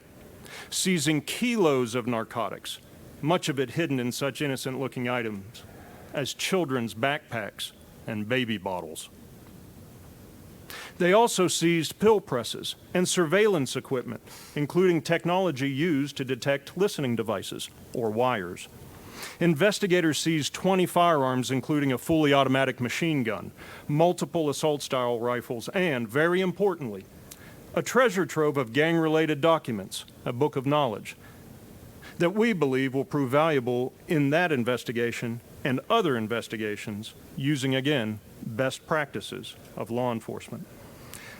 seizing kilos of narcotics, much of it hidden in such innocent-looking items as children's backpacks and baby bottles. They also seized pill presses and surveillance equipment, including technology used to detect listening devices or wires. Investigators seized 20 firearms, including a fully automatic machine gun, multiple assault-style rifles, and, very importantly, a treasure trove of gang-related documents, a book of knowledge, that we believe will prove valuable in that investigation and other investigations using, again, best practices of law enforcement.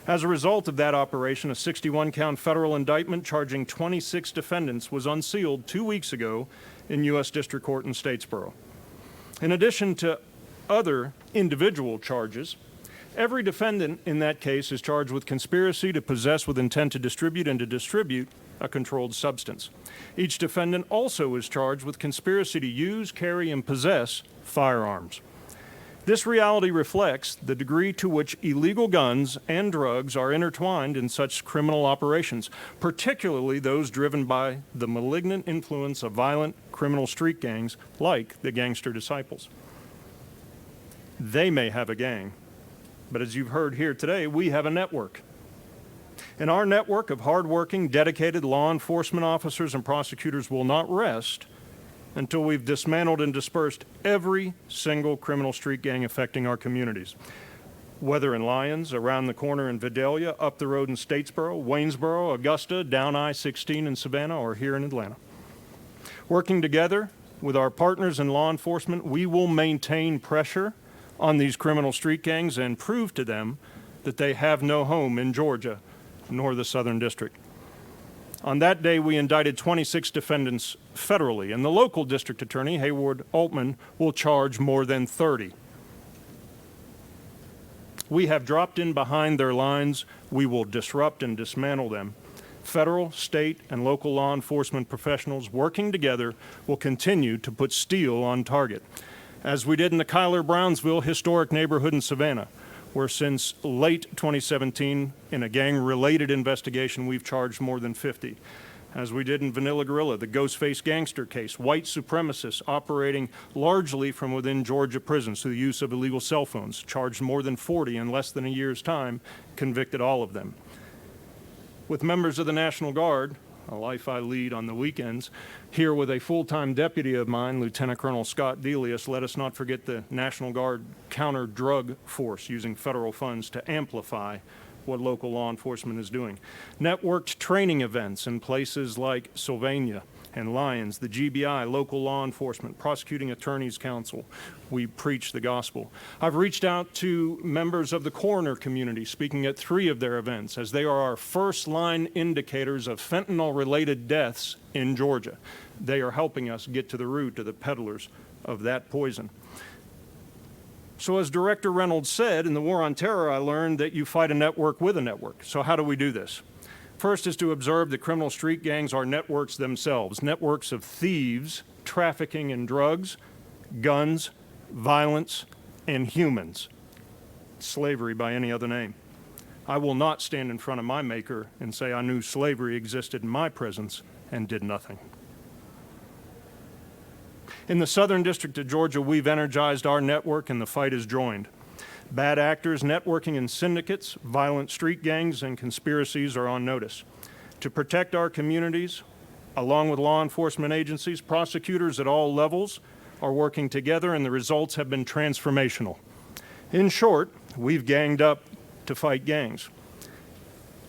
As a result of that operation, a 61-count federal indictment charging 26 defendants was unsealed 2 weeks ago in U.S. District Court in Statesboro. In addition to other individual charges, every defendant in that case is charged with conspiracy to possess with intent to distribute and to distribute a controlled substance. Each defendant also is charged with conspiracy to use, carry, and possess firearms. This reality reflects the degree to which illegal guns and drugs are intertwined in such criminal operations, particularly those driven by the malignant influence of violent criminal street gangs like the Gangster Disciples. They may have a gang, but as you've heard here today, we have a network. And our network of hardworking, dedicated law enforcement officers and prosecutors will not rest until we've dismantled and dispersed every single criminal street gang affecting our communities, whether in Lyons, around the corner in Vidalia, up the road in Statesboro, Waynesboro, Augusta, down I-16 in Savannah, or here in Atlanta. Working together with our partners in law enforcement, we will maintain pressure on these criminal street gangs and prove to them that they have no home in Georgia nor the Southern District. On that day, we indicted 26 defendants federally, and the local district attorney, Hayward Altman, will charge more than 30. We have dropped in behind their lines. We will disrupt and dismantle them. Federal, state, and local law enforcement professionals working together will continue to put steel on target, as we did in the Kyler-Brownsville historic neighborhood in Savannah, where since late 2017, in a gang-related investigation, we've charged more than 50. As we did in Vanilla Gorilla, the Ghostface gangster case, white supremacists operating largely from within Georgia prisons through the use of illegal cell phones, charged more than 40 in less than a year's time, convicted all of them. With members of the National Guard, a life I lead on the weekends, here with a full-time deputy of mine, Lieutenant Colonel Scott Delius, let us not forget the National Guard counter-drug force using federal funds to amplify what local law enforcement is doing. Networked training events in places like Sylvania and Lyons, the GBI, local law enforcement, prosecuting attorneys council. We preach the gospel. I've reached out to members of the coroner community, speaking at 3 of their events, as they are our first-line indicators of fentanyl-related deaths in Georgia. They are helping us get to the root of the peddlers of that poison. So as Director Reynolds said, in the War on Terror, I learned that you fight a network with a network. So how do we do this? First is to observe that criminal street gangs are networks themselves, networks of thieves, trafficking in drugs, guns, violence, and humans. slavery by any other name. I will not stand in front of my Maker and say I knew slavery existed in my presence and did nothing. In the Southern District of Georgia, we've energized our network and the fight is joined. Bad actors networking in syndicates, violent street gangs, and conspiracies are on notice. To protect our communities, along with law enforcement agencies, prosecutors at all levels are working together, and the results have been transformational. In short, we've ganged up to fight gangs.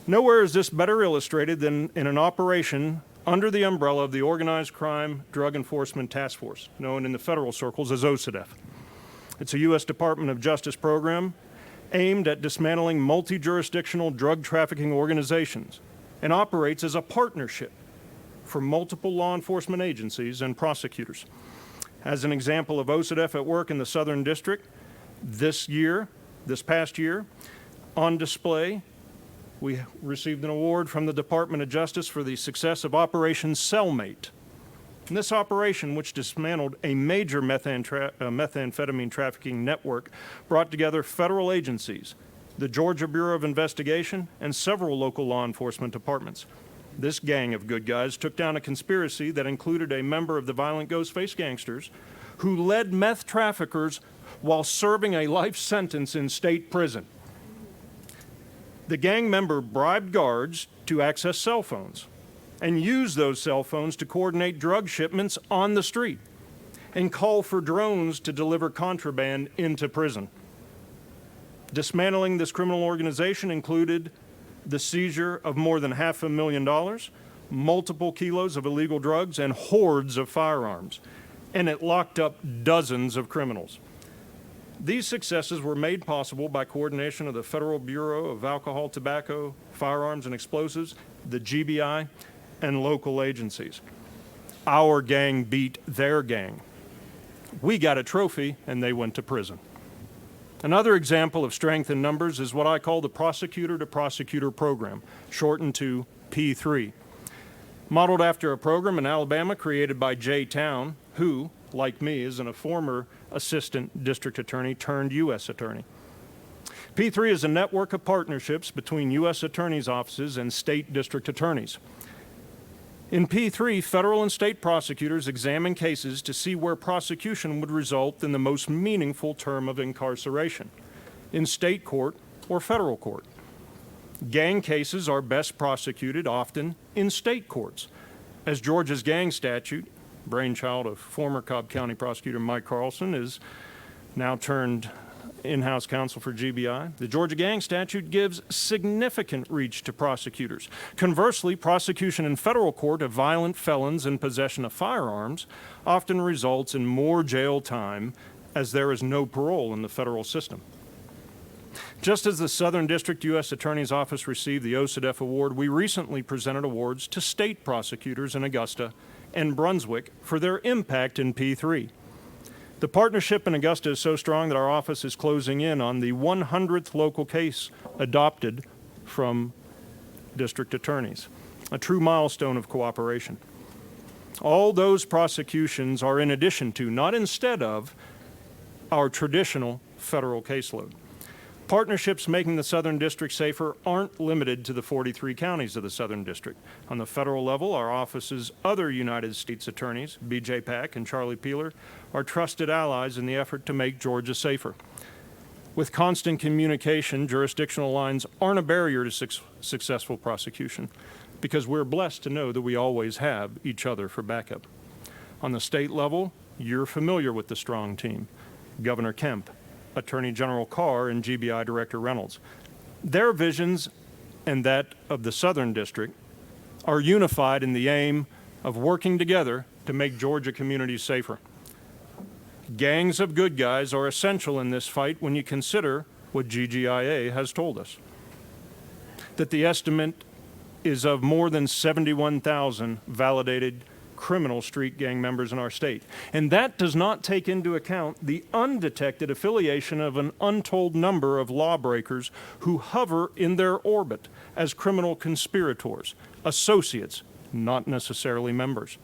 Nowhere is this better illustrated than in an operation under the umbrella of the Organized Crime Drug Enforcement Task Force, known in the federal circles as OCDF. It's a U.S. Department of Justice program aimed at dismantling multi-jurisdictional drug trafficking organizations and operates as a partnership for multiple law enforcement agencies and prosecutors. As an example of OCDF at work in the Southern District, this past year, on display, we received an award from the Department of Justice for the success of Operation Cellmate. And this operation, which dismantled a major methamphetamine trafficking network, brought together federal agencies, the Georgia Bureau of Investigation, and several local law enforcement departments. This gang of good guys took down a conspiracy that included a member of the violent Ghostface Gangsters who led meth traffickers while serving a life sentence in state prison. The gang member bribed guards to access cell phones and used those cell phones to coordinate drug shipments on the street and call for drones to deliver contraband into prison. Dismantling this criminal organization included the seizure of more than $500,000, multiple kilos of illegal drugs, and hordes of firearms, and it locked up dozens of criminals. These successes were made possible by coordination of the Federal Bureau of Alcohol, Tobacco, Firearms, and Explosives, the GBI, and local agencies. Our gang beat their gang. We got a trophy, and they went to prison. Another example of strength in numbers is what I call the prosecutor-to-prosecutor program, shortened to P3. Modeled after a program in Alabama created by Jay Town, who, like me, is a former assistant district attorney turned U.S. attorney. P3 is a network of partnerships between U.S. attorneys' offices and state district attorneys. In P3, federal and state prosecutors examine cases to see where prosecution would result in the most meaningful term of incarceration, in state court or federal court. Gang cases are best prosecuted often in state courts, as Georgia's gang statute, brainchild of former Cobb County prosecutor Mike Carlson, is now turned in-house counsel for GBI. The Georgia gang statute gives significant reach to prosecutors. Conversely, prosecution in federal court of violent felons in possession of firearms often results in more jail time, as there is no parole in the federal system. Just as the Southern District U.S. Attorney's Office received the OCDF award, we recently presented awards to state prosecutors in Augusta and Brunswick for their impact in P3. The partnership in Augusta is so strong that our office is closing in on the 100th local case adopted from district attorneys, a true milestone of cooperation. All those prosecutions are in addition to, not instead of, our traditional federal caseload. Partnerships making the Southern District safer aren't limited to the 43 counties of the Southern District. On the federal level, our office's other United States attorneys, B.J. Pack and Charlie Peeler, are trusted allies in the effort to make Georgia safer. With constant communication, jurisdictional lines aren't a barrier to successful prosecution, because we're blessed to know that we always have each other for backup. On the state level, you're familiar with the strong team: Governor Kemp, Attorney General Carr, and GBI Director Reynolds. Their visions and that of the Southern District are unified in the aim of working together to make Georgia communities safer. Gangs of good guys are essential in this fight when you consider what GGIA has told us, that the estimate is of more than 71,000 validated criminal street gang members in our state. And that does not take into account the undetected affiliation of an untold number of lawbreakers who hover in their orbit as criminal conspirators, associates, not necessarily members.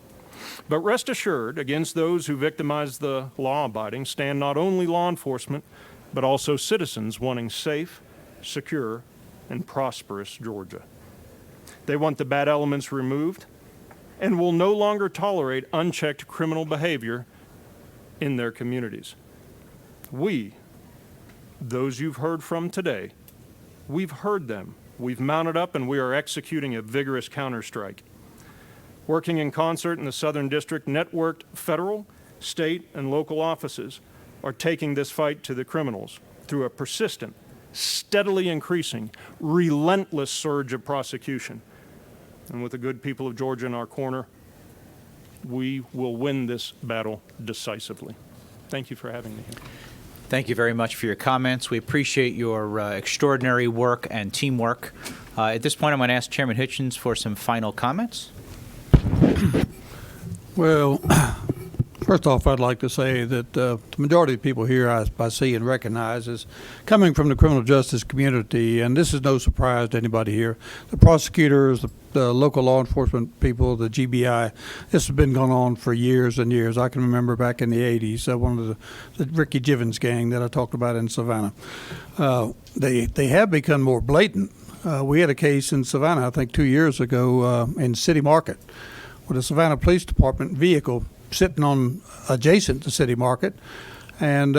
But rest assured, against those who victimize the law-abiding stand not only law enforcement, but also citizens wanting safe, secure, and prosperous Georgia. They want the bad elements removed and will no longer tolerate unchecked criminal behavior in their communities. We, those you've heard from today, we've heard them. We've mounted up and we are executing a vigorous counterstrike. Working in concert in the Southern District, networked federal, state, and local offices are taking this fight to the criminals through a persistent, steadily increasing, relentless surge of prosecution. And with the good people of Georgia in our corner, we will win this battle decisively. Thank you for having me here. Thank you very much for your comments. We appreciate your extraordinary work and teamwork. At this point, I'm going to ask Chairman Hitchens for some final comments. Well, first off, I'd like to say that the majority of people here I see and recognize is coming from the criminal justice community, and this is no surprise to anybody here. The prosecutors, the local law enforcement people, the GBI, this has been going on for years and years. I can remember back in the 80s, one of the Ricky Givens gang that I talked about in Savannah. They have become more blatant. We had a case in Savannah, I think 2 years ago, in City Market, with a Savannah Police Department vehicle sitting on adjacent to City Market, and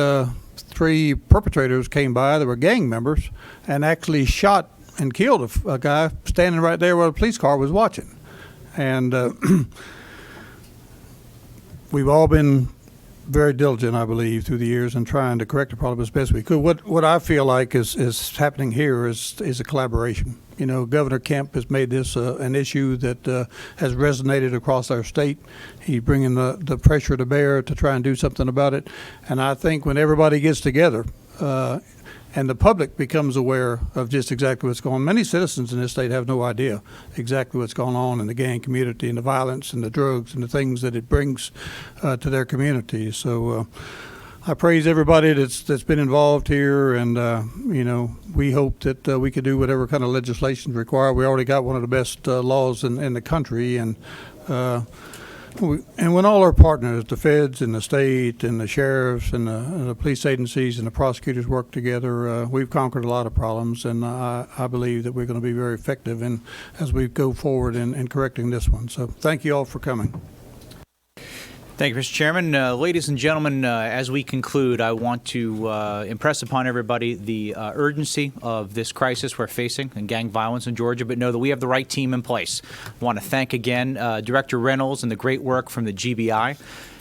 3 perpetrators came by. They were gang members and actually shot and killed a guy standing right there where the police car was watching. And we've all been very diligent, I believe, through the years in trying to correct the problem as best we could. What I feel like is happening here is a collaboration. You know, Governor Kemp has made this an issue that has resonated across our state. He's bringing the pressure to bear to try and do something about it. And I think when everybody gets together and the public becomes aware of just exactly what's going on, many citizens in this state have no idea exactly what's going on in the gang community and the violence and the drugs and the things that it brings to their communities. So I praise everybody that's been involved here, and you know, we hope that we can do whatever kind of legislation is required. We already got one of the best laws in the country, and when all our partners, the feds and the state and the sheriffs and the police agencies and the prosecutors work together, we've conquered a lot of problems, and I believe that we're going to be very effective as we go forward in correcting this one. So thank you all for coming. Thank you, Mr. Chairman. Ladies and gentlemen, as we conclude, I want to impress upon everybody the urgency of this crisis we're facing in gang violence in Georgia, but know that we have the right team in place. I want to thank again Director Reynolds and the great work from the GBI,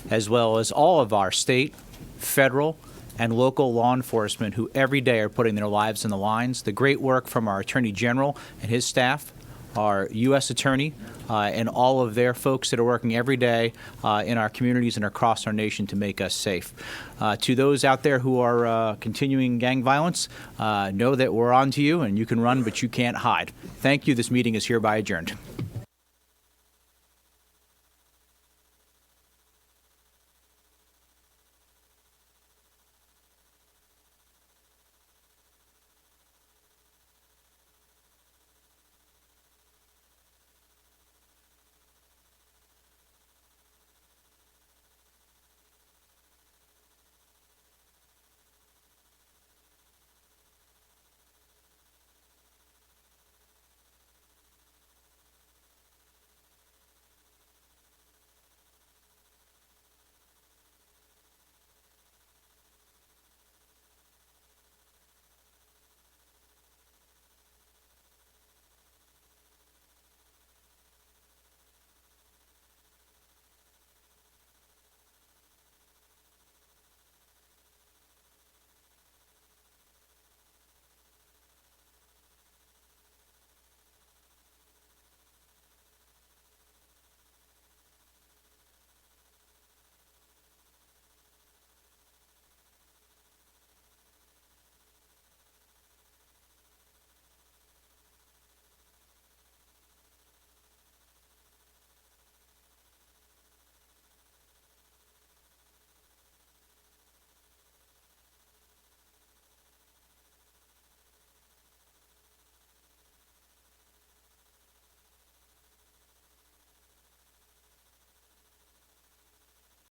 as well as all of our state, federal, and local law enforcement who every day are putting their lives in the lines. The great work from our Attorney General and his staff, our U.S. Attorney, and all of their folks that are working every day in our communities and across our nation to make us safe. To those out there who are continuing gang violence, know that we're on to you, and you can run, but you can't hide. Thank you. This meeting is hereby adjourned.